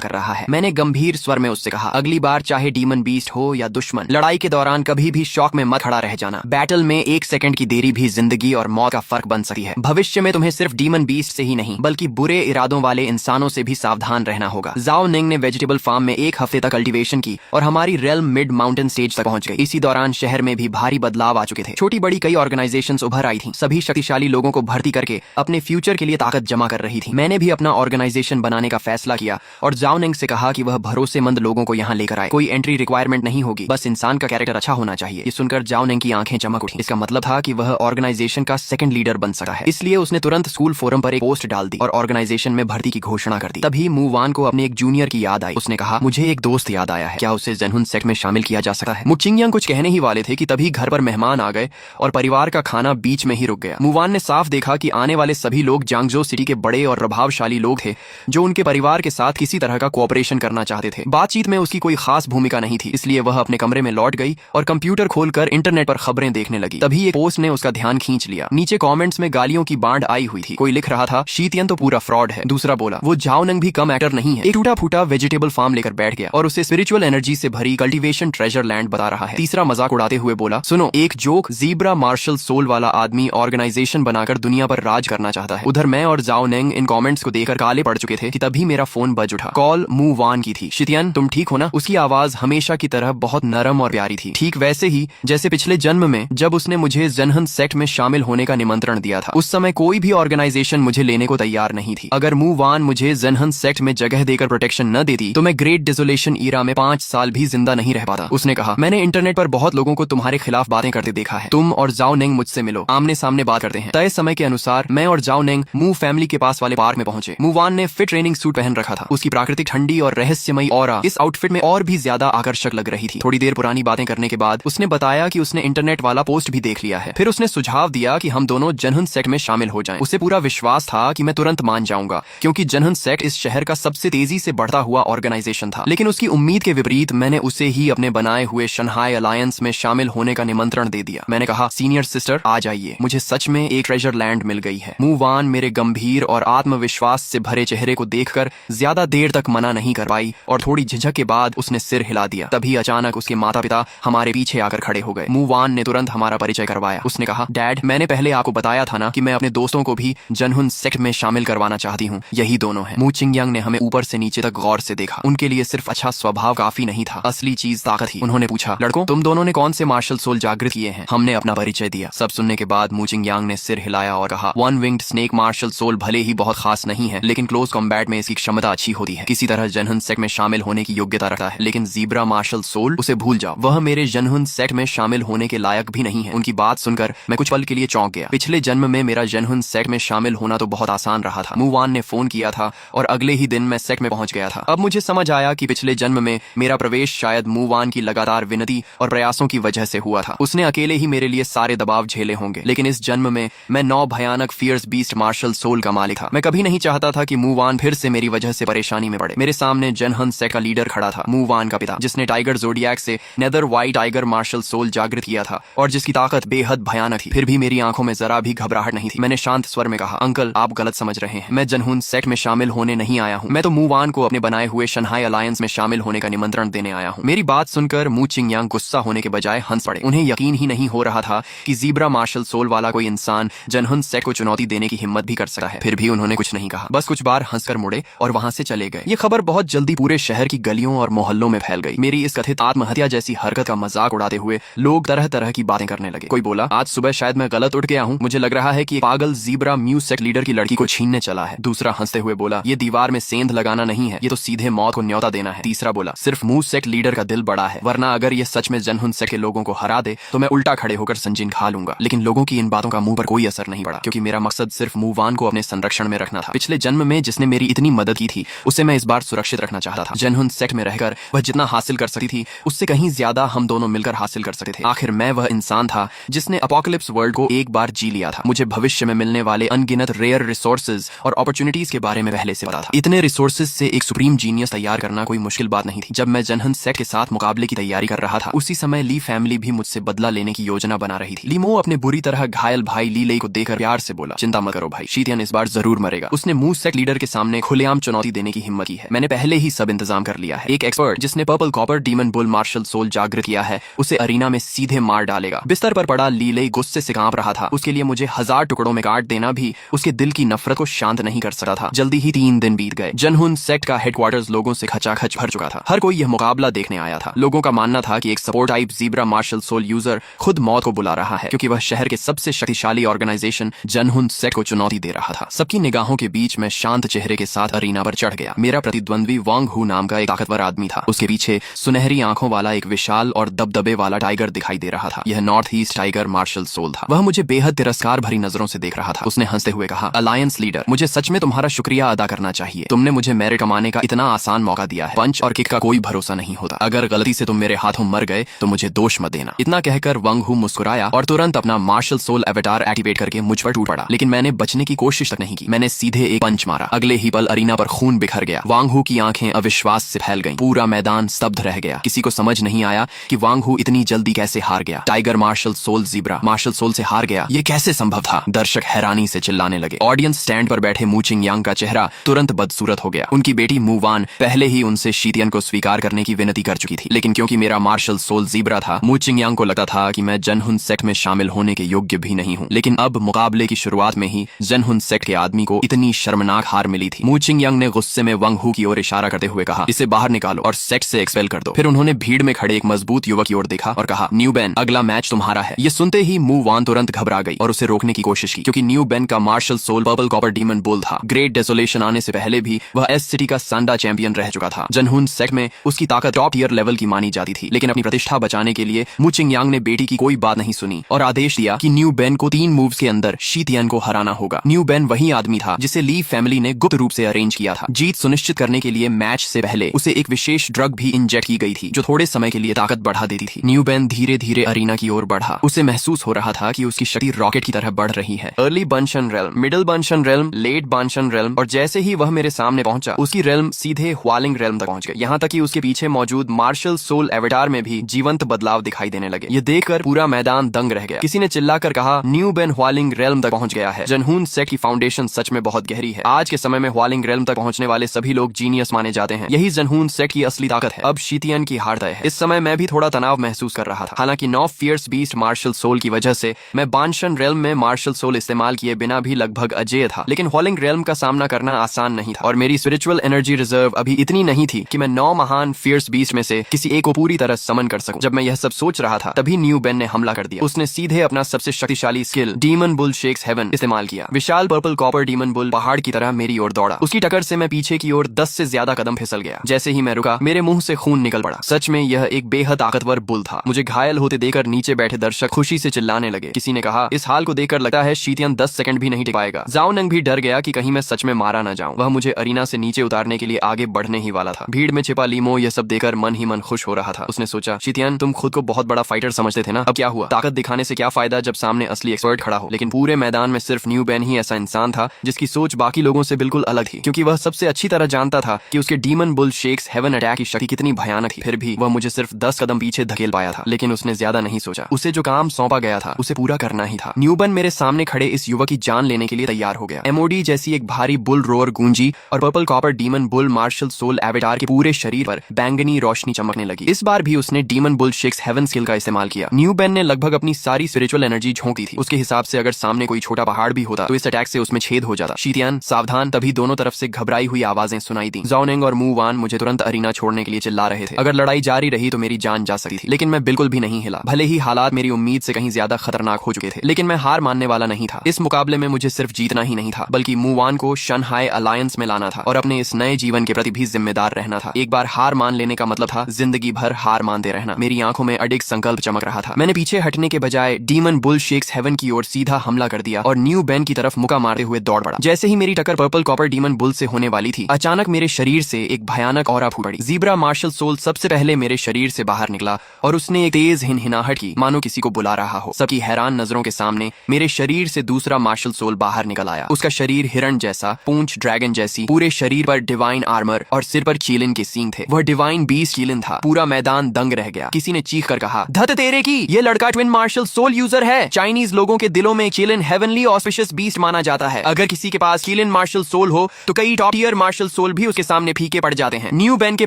कर रहा है। मैंने गंभीर स्वर में उससे कहा, अगली बार चाहे डीमन बीस्ट हो या दुश्मन, लड़ाई के दौरान कभी भी शौक में मत खड़ा रह जाना। बैटल में 1 सेकंड की देरी भी जिंदगी और मौत का फर्क बन सकती है। भविष्य में तुम्हें सिर्फ डीमन बीस्ट से ही नहीं बल्कि बुरे इरादों वाले इंसानों से भी सावधान रहना होगा। जाओ निंग ने वेजिटेबल फार्म में 1 हफ्ते तक कल्टीवेशन की और हमारी रेल्म मिड माउंटेन स्टेज तक पहुंच गई। इसी दौरान शहर में भी भारी बदलाव आ चुके थे। छोटी बड़ी कई ऑर्गेनाइजेशंस उभर आई थीं। सभी शक्तिशाली लोगों को भर्ती करके अपने फ्यूचर के लिए ताकत जमा कर रही थी। मैंने भी अपना ऑर्गेनाइजेशन बनाने का फैसला किया और जाओ निंग से कहा कि वह भरोसेमंद लोगों को यहाँ लेकर आए। कोई एंट्री रिक्वायरमेंट नहीं होगी, बस इंसान का कैरेक्टर अच्छा होना चाहिए। ये सुनकर जाओ निंग की आंखें चमक उठी। इसका मतलब था कि वह ऑर्गेनाइजेशन का सेकंड लीडर बन सकता है। इसलिए उसने तुरंत स्कूल फोरम पर एक पोस्ट डाल दी और ऑर्गेनाइजेशन में भर्ती की घोषणा कर दी। तभी मूवान को अपने एक जूनियर की याद आई। उसने कहा, मुझे एक दोस्त याद आया है, क्या उसे जेनहुन सेक्ट में शामिल किया जा सकता है? मुचिंगयांग कुछ कहने ही वाले थे कि तभी घर पर मेहमान आ गए और परिवार का खाना बीच में ही रुक गया। मूवान ने साफ देखा कि आने वाले सभी लोग जांगजो सिटी के बड़े और प्रभावशाली लोग थे जो उनके परिवार के साथ किसी तरह का कोऑपरेशन करना चाहते थे। बातचीत में उसकी कोई खास भूमिका नहीं थी, इसलिए वह अपने कमरे में लौट गई और कंप्यूटर खोलकर इंटरनेट पर खबरें देखने लगी। तभी एक पोस्ट ने उसका ध्यान खींच लिया। नीचे कमेंट्स में गालियों की बाढ़ आई हुई थी। कोई लिख रहा था, शीतियन तो पूरा फ्रॉड है। दूसरा बोला, वो जाओ निंग भी कम एक्टर नहीं है। एक टूटा फूटा वेजिटेबल फार्म लेकर बैठ गया और उसे स्पिरिचुअल एनर्जी से भरी कल्टीवेशन ट्रेजर लैंड बता रहा है। तीसरा मजाक उड़ाते हुए बोला, सुनो, एक जोक, ज़ीब्रा मार्शल सोल वाला आदमी ऑर्गेनाइजेशन बनाकर दुनिया पर राज करना चाहता है। उधर मैं और जाओ निंग इन कमेंट्स को देखकर काले पड़ चुके थे कि तभी मेरा फोन बज उठा। कॉल मूवान की थी। शीतियन, तुम ठीक हो ना? उसकी आवाज हमेशा की तरह बहुत नरम और प्यारी थी, ठीक वैसे ही जैसे पिछले जन्म में जब उसने मुझे जेनहुन सेक्ट में शामिल होने का निमंत्रण दिया था। उस समय कोई भी ऑर्गेनाइजेशन मुझे लेने को तैयार नहीं थी। अगर मूवान मुझे जेनहुन सेक्ट में जगह देकर प्रोटेक्शन न देती तो मैं ग्रेट डिसोलेशन ईरा में 5 साल भी जिंदा नहीं रह पाता। उसने कहा, मैंने इंटरनेट पर बहुत लोगों को तुम्हारे खिलाफ बातें करते देखा है। तुम और जाओ निंग मुझसे मिलो, आमने सामने बात करते हैं। तय समय के अनुसार मैं और जाओ निंग मू फैमिली के पास वाले पार्क में पहुंचे। मूवान ने फिट ट्रेनिंग सूट पहन रखा था। उसकी प्राकृतिक ठंडी और रहस्यमयी ऑरा इस आउटफिट में और भी ज्यादा आकर्षक लग रही थी। थोड़ी देर पुरानी बातें करने के बाद उसने बताया कि उसने इंटरनेट वाला पोस्ट भी देख लिया है। फिर उसने सुझाव दिया कि हम दोनों जेनहुन सेक्ट में शामिल हो जाएं। उसे पूरा विश्वास था कि मैं तुरंत मान जाऊंगा, क्योंकि जेनहुन सेक्ट इस शहर का सबसे तेजी से बढ़ता हुआ ऑर्गेनाइजेशन था। लेकिन उसकी उम्मीद के विपरीत मैंने उसे ही अपने बनाए हुए शंघाई अलायंस में शामिल होने का निमंत्रण दे दिया। मैंने कहा, सीनियर सिस्टर, आ जाइए, मुझे सच में एक ट्रेजर लैंड मिल गई है। मूवान मेरे गंभीर और आत्मविश्वास से भरे चेहरे को देखकर ज्यादा देर तक मना नहीं कर पाई और थोड़ी झिझक के बाद उसने सिर हिला दिया। तभी अचानक उसके माता पिता हमारे पीछे आकर खड़े हो गए। मूवान ने तुरंत हमारा परिचय करवाया। उसने कहा, डैड, मैंने पहले आपको बताया था ना कि मैं अपने दोस्तों को भी जेनहुन सेक्ट में शामिल करवाना चाहती हूँ। यही दोनों हैं। मुचिंगयांग ने हमें ऊपर से नीचे तक गौर से देखा। उनके लिए सिर्फ अच्छा स्वभाव काफी नहीं था, असली चीज ताकत थी। उन्होंने पूछा, लड़कों, तुम दोनों ने कौन से मार्शल सोल जागृत किए हैं? हमने अपना परिचय दिया। सब सुनने के बाद मुचिंगयांग ने सिर हिलाया और कहा, one winged snake martial soul भले ही बहुत खास नहीं है, लेकिन क्लोज कॉम्बैट में इसकी क्षमता अच्छी होती है। किसी तरह जेनहुन सेक्ट में शामिल होने की योग्यता रखता है। लेकिन ज़ीब्रा मार्शल सोल, उसे भूल जाओ, वह मेरे जेनहुन सेक्ट में शामिल होने के लायक भी नहीं है। उनकी बात सुनकर मैं कुछ पल के लिए चौंक गया। पिछले जन्म में मेरा जेनहुन सेक्ट में शामिल होना तो बहुत आसान रहा था। मूवान ने फोन किया था और अगले ही दिन मैं सेक्ट में पहुंच गया था। अब मुझे समझ आया कि पिछले जन्म में मेरा प्रवेश शायद मूवान की लगातार विनती और प्रयासों की वजह से हुआ था। उसने अकेले ही मेरे लिए सारे दबाव झेले होंगे। लेकिन इस जन्म में मैं 9 भयानक फियर्स बीस्ट मार्शल सोल का मालिक था। मैं कभी नहीं चाहता था कि मूवान फिर से मेरी वजह से परेशानी में पड़े। मेरे सामने जेनहुन सेक्ट का लीडर खड़ा था, मूवान का पिता, जिसने टाइगर जोडियाक से nether white tiger martial soul जागृत किया था और जिसकी ताकत बेहद भयानक थी। फिर भी मेरी आंखों में जरा भी घबराहट नहीं थी। मैंने शांत स्वर में कहा, अंकल, आप गलत समझ रहे हैं। मैं जेनहुन सेक्ट में शामिल होने नहीं आया हूँ। मैं तो मूवान को अपने बनाए हुए शंघाई अलायंस में शामिल होने का निमंत्रण देने आया हूँ। मेरी बात सुनकर मुचिंगयांग गुस्सा होने के बजाय हंस पड़े। उन्हें यकीन ही नहीं हो रहा था कि ज़ीब्रा मार्शल सोल वाला कोई इंसान जेनहुन सेक्ट को चुनौती देने की हिम्मत भी कर सकता है। फिर भी उन्होंने कुछ नहीं कहा, बस कुछ बार हंसकर मुड़े और वहां से चले गए। ये खबर बहुत जल्दी पूरे शहर की गलियों और मोहल्लों में फैल गई। मेरी इस कथित आत्महत्या जैसी हरकत का मजाक उड़ाते हुए लोग तरह तरह की बातें करने लगे। कोई बोला, आज सुबह शायद मैं गलत उठ गया हूँ, मुझे लग रहा है कि पागल ज़ीब्रा म्यू सेक्ट लीडर की लड़की को छीनने चला है। दूसरा हंसते हुए बोला, ये दीवार में सेंध लगाना नहीं है, ये तो सीधे मौत को न्योता देना है। तीसरा बोला, सिर्फ म्यू सेक्ट लीडर का दिल बड़ा है, वरना अगर ये सच में जेनहुन सेक्ट के लोगों को हरा दे तो मैं उल्टा खड़े होकर संजीन खा लूंगा। लेकिन लोगों की इन बातों का मुंह पर कोई असर नहीं पड़ा, क्योंकि मेरा मकसद सिर्फ मूवान को अपने संरक्षण में रखना था। पिछले जन्म में जिसने मेरी इतनी मदद की थी उसे मैं इस बार सुरक्षित रखना चाहता था। जेनहुन सेक्ट में रहकर वह जितना हासिल कर सकती थी उससे कहीं ज्यादा हम दोनों मिलकर हासिल कर सकते थे। आखिर मैं वह इंसान था जिसने अपोकलिप्स वर्ल्ड को एक बार जी लिया था। मुझे भविष्य में मिलने वाले अनगिनत रेयर रिसोर्सेज और अपॉर्चुनिटीज के बारे में पहले से पता था। इतने रिसोर्सेज से एक सुप्रीम जीनियस तैयार करना कोई मुश्किल बात नहीं थी। जब मैं जेनहुन सेक्ट के साथ मुकाबले की तैयारी कर रहा था उसी समय ली फैमिली भी मुझसे बदला लेने की योजना बना रही थी। लीमो अपने बुरी तरह घायल भाई ली लेई को देखकर प्यार से बोला, चिंता मत करो भाई, शीतियन इस बार जरूर मरेगा। उसने मुंह सेक्ट लीडर के सामने खुलेआम चुनौती देने की हिम्मत की है। मैंने पहले ही सब इंतजाम कर लिया है। एक एक्सपर्ट जिसने purple copper demon bull martial soul जागृत किया है उसे अरीना में सीधे मार डालेगा। बिस्तर पर पड़ा लीले गुस्से से कांप रहा था। उसके लिए मुझे 1000 टुकड़ों में काट देना भी उसके दिल की नफरत को शांत नहीं कर सकता था। जल्दी ही 3 दिन बीत गए। जनहुन सेक्ट का हेडक्वार्टर्स लोगों से खचाखच भर चुका था। हर कोई यह मुकाबला देखने आया था। लोगों का मानना था कि एक support type zebra martial soul user खुद मौत को बुला रहा है, क्योंकि वह शहर के सबसे शक्तिशाली ऑर्गेनाइजेशन जनहुन सेक्ट को चुनौती दे रहा था। सबकी निगाहों के बीच मैं शांत चेहरे के साथ अरीना पर चढ़ गया। मेरा प्रतिद्वंद्वी वांग हू नाम का एक ताकतवर आदमी था। उसके पीछे सुनहरी आंखों वाला एक विशाल और दबदबे वाला टाइगर दिखाई दे रहा था। यह north east tiger martial soul था। वह मुझे बेहद तिरस्कार भरी नजरों से देख रहा था। उसने हंसते हुए कहा, अलायंस लीडर, मुझे सच में तुम्हारा शुक्रिया अदा करना चाहिए। तुमने मुझे मेरिट कमाने का इतना आसान मौका दिया है। पंच और किक का कोई भरोसा नहीं होता। अगर गलती से तुम मेरे हाथों मर गए तो मुझे दोष मत देना। इतना कहकर वांग हू मुस्कुराया और तुरंत अपना मार्शल सोल एवेटार एक्टिवेट करके मुझ पर टूट पड़ा। लेकिन मैंने बचने की कोशिश तक नहीं की। मैंने सीधे एक पंच मारा। अगले ही पल अरीना पर खून बिखर गया। वांग हू की आंखें अविश्वास से फैल गईं। पूरा मैदान स्तब्ध रह गया। किसी को समझ नहीं आया कि वांग हू इतनी जल्दी कैसे हार गया। Tiger martial soul zebra martial soul से हार गया, ये कैसे संभव था? दर्शक हैरानी से चिल्लाने लगे। ऑडियंस स्टैंड पर बैठे मू चिंगयांग का चेहरा तुरंत बदसूरत हो गया। उनकी बेटी मू वान पहले ही उनसे शीतियन को स्वीकार करने की विनती कर चुकी थी, लेकिन क्योंकि मेरा मार्शल सोल ज़ीब्रा था, मू चिंगयांग को लगता था कि मैं जनहुन सेक्ट में शामिल होने के योग्य भी नहीं हूँ। लेकिन अब मुकाबले की शुरुआत में ही जनहुन सेक्ट के आदमी को इतनी शर्मनाक हार मिली थी। मू चिंगयांग ने गुस्से में वांग हू की ओर इशारा करते हुए कहा, इसे बाहर निकालो और सेक्ट से एक्सपेल कर दो। फिर उन्होंने भीड़ में खड़े एक मजबूत युवक की ओर देखा और कहा, न्यू बेन, अगला मैच तुम्हारा है। ये सुनते ही मू वान तुरंत घबरा गई और उसे रोकने की कोशिश की, क्योंकि न्यू बेन का martial soul purple copper demon bull था। ग्रेट डेसोलेशन आने से पहले भी वह एस सिटी का सांडा चैंपियन रह चुका था। जनहुन सेक्ट में उसकी ताकत टॉप टियर लेवल की मानी जाती थी। लेकिन अपनी प्रतिष्ठा बचाने के लिए मू चिंगयांग ने बेटी की कोई बात नहीं सुनी और आदेश दिया कि न्यू बेन को 3 मूव्स के अंदर शीतियन को हराना होगा। न्यू बेन वही आदमी था जिसे ली फैमिली ने गुप्त रूप से अरेंज किया था। जीत सुनिश्चित करने के लिए मैच से पहले उसे एक विशेष ड्रग भी इंजेक्ट की गई थी, जो थोड़े समय के लिए ताकत बढ़ा देती थी। न्यू बेन धीरे धीरे अरीना की ओर बढ़ा। उसे महसूस हो रहा था कि उसकी शक्ति रॉकेट की तरह बढ़ रही है। अर्ली बंशन रेल्म, मिडिल बंशन रेल्म, लेट बंशन रेल्म, और जैसे ही वह मेरे सामने पहुंचा, उसकी रेल्म सीधे ह्वालिंग रेल्म तक पहुंच गई। यहाँ तक कि उसके पीछे मौजूद मार्शल सोल एवेटार में भी जीवंत बदलाव दिखाई देने लगे। ये देखकर पूरा मैदान दंग रह गया। किसी ने चिल्लाकर कहा, न्यू बेन ह्वालिंग रेल्म तक पहुंच गया है। जनहुन सेक्ट की फाउंडेशन सच में बहुत गहरी है। आज के समय में ह्वालिंग रेल्म तक पहुंचने वाले सभी लोग जीनियस माने जाते हैं। यही जनहुन सेक्ट की असली ताकत है। अब शीतियन की हार तय है। इस समय मैं भी थोड़ा तनाव महसूस कर रहा था। हालांकि 9 फियर्स बीस्ट मार्शल सोल की वजह से मैं बांशन रेल्म में मार्शल सोल इस्तेमाल किए बिना भी लगभग अजेय था। लेकिन ह्वालिंग रेल्म का सामना करना आसान नहीं था और मेरी स्पिरिचुअल एनर्जी रिजर्व अभी इतनी नहीं थी कि मैं 9 महान फियर्स बीस्ट में से किसी एक को पूरी तरह समन कर सकूं। जब मैं यह सब सोच रहा था, तभी न्यू बेन ने हमला कर दिया। उसने सीधे अपना सबसे शक्तिशाली skill demon bull shakes heaven इस्तेमाल किया। विशाल पर्पल कॉपर डीमन बुल पहाड़ की तरह मेरी ओर दौड़ा। उसकी टक्कर से मैं पीछे की ओर 10 से ज्यादा कदम फिसल गया। जैसे ही मैं रुका, मेरे मुंह से खून निकल पड़ा। सच में यह एक बेहद ताकतवर बुल था। मुझे घायल होते देखकर नीचे बैठे दर्शक खुशी से चिल्लाने लगे। किसी ने कहा, इस हाल को देखकर लगता है शीतियन 10 सेकंड भी नहीं टिक पाएगा। जाओ नंग भी डर गया कि कहीं मैं सच में मारा न जाऊं। वह मुझे अरीना से नीचे उतारने के लिए आगे बढ़ने ही वाला था। भीड़ में छिपा लीमो यह सब देखकर मन ही मन खुश हो रहा था। उसने सोचा, शीतियन, तुम खुद को बहुत बड़ा फाइटर समझते थे ना, अब क्या हुआ? ताकत दिखाने से क्या फायदा जब सामने असली एक्सपर्ट खड़ा हो। लेकिन पूरे मैदान में सिर्फ न्यू बेन ही ऐसा इंसान था जिसकी सोच बाकी लोगों से बिल्कुल अलग थी, क्योंकि वह सबसे अच्छी तरह जानता था कि उसके demon bull shakes heaven attack की शक्ति कितनी भयानक थी। फिर भी वह मुझे सिर्फ 10 कदम पीछे धकेल पाया था। लेकिन उसने ज्यादा नहीं सोचा। उसे जो काम सौंपा गया था उसे पूरा करना ही था। न्यू बेन मेरे सामने खड़े इस युवक की जान लेने के लिए तैयार हो गया। एमओडी जैसी एक भारी बुल रोर गूंजी और purple copper demon bull martial soul avatar के पूरे शरीर पर बैंगनी रोशनी चमकने लगी। इस बार भी उसने demon bull shakes heaven skill का इस्तेमाल किया। न्यू बेन ने लगभग अपनी सारी स्पिरिचुअल एनर्जी झोंक दी थी। उसके हिसाब से अगर सामने कोई छोटा पहाड़ भी होता तो इस अटैक से उसमें छेद हो जाता। शीतियन, सावधान! तभी दोनों तरफ से घबराई हुई आवाजें सुनाई दी। ज़ाओनिंग और मू वान मुझे तुरंत अरीना छोड़ने के लिए चिल्ला रहे थे। अगर लड़ाई जारी रही तो मेरी जान जा सकती थी। लेकिन मैं बिल्कुल भी नहीं हिला। भले ही हालात मेरी उम्मीद से कहीं ज्यादा खतरनाक हो चुके थे, लेकिन मैं हार मानने वाला नहीं था। इस मुकाबले में मुझे सिर्फ जीतना ही नहीं था, बल्कि मू वान को शंघाई अलायंस में लाना था और अपने इस नए जीवन के प्रति भी जिम्मेदार रहना था। एक बार हार मान लेने का मतलब था जिंदगी भर हार मानते रहना। मेरी आंखों में अडिग संकल्प चमक रहा था। मैंने पीछे हटने के बजाय डीमन बुल शेक्स हेवन की ओर सीधा हमला कर दिया और न्यू बेन की तरफ मुका मारते हुए दौड़ पड़ा। जैसे ही मेरी टक्कर पर्पल कॉपर डीमन बुल से होने वाली थी, अचानक मेरे शरीर से एक भयानक ऑरा फूट पड़ी। ज़ीब्रा मार्शल सोल सबसे पहले मेरे शरीर से बाहर निकला और उसने एक तेज हिनहिनाहट की, मानो किसी को बुला रहा हो। सबकी हैरान नजरों के सामने मेरे शरीर से दूसरा मार्शल सोल बाहर निकल आया। उसका शरीर हिरण जैसा, पूंछ ड्रैगन जैसी, पूरे शरीर पर डिवाइन आर्मर और सिर पर चीलिन के सींग थे। वह डिवाइन बीस्ट चीलिन था। पूरा मैदान दंग रह गया। किसी ने चीख कर कहा, धत तेरे की, ये लड़का ट्विन मार्शल सोल यूजर है। चाइनीज लोगों के दिलों में चीलिन हेवनली ऑस्पिशियस बीस्ट माना जाता है। अगर किसी के पास चीलिन कीलन मार्शल सोल हो तो कई टॉप टियर मार्शल सोल भी उसके सामने फीके पड़ जाते हैं। न्यू बेन के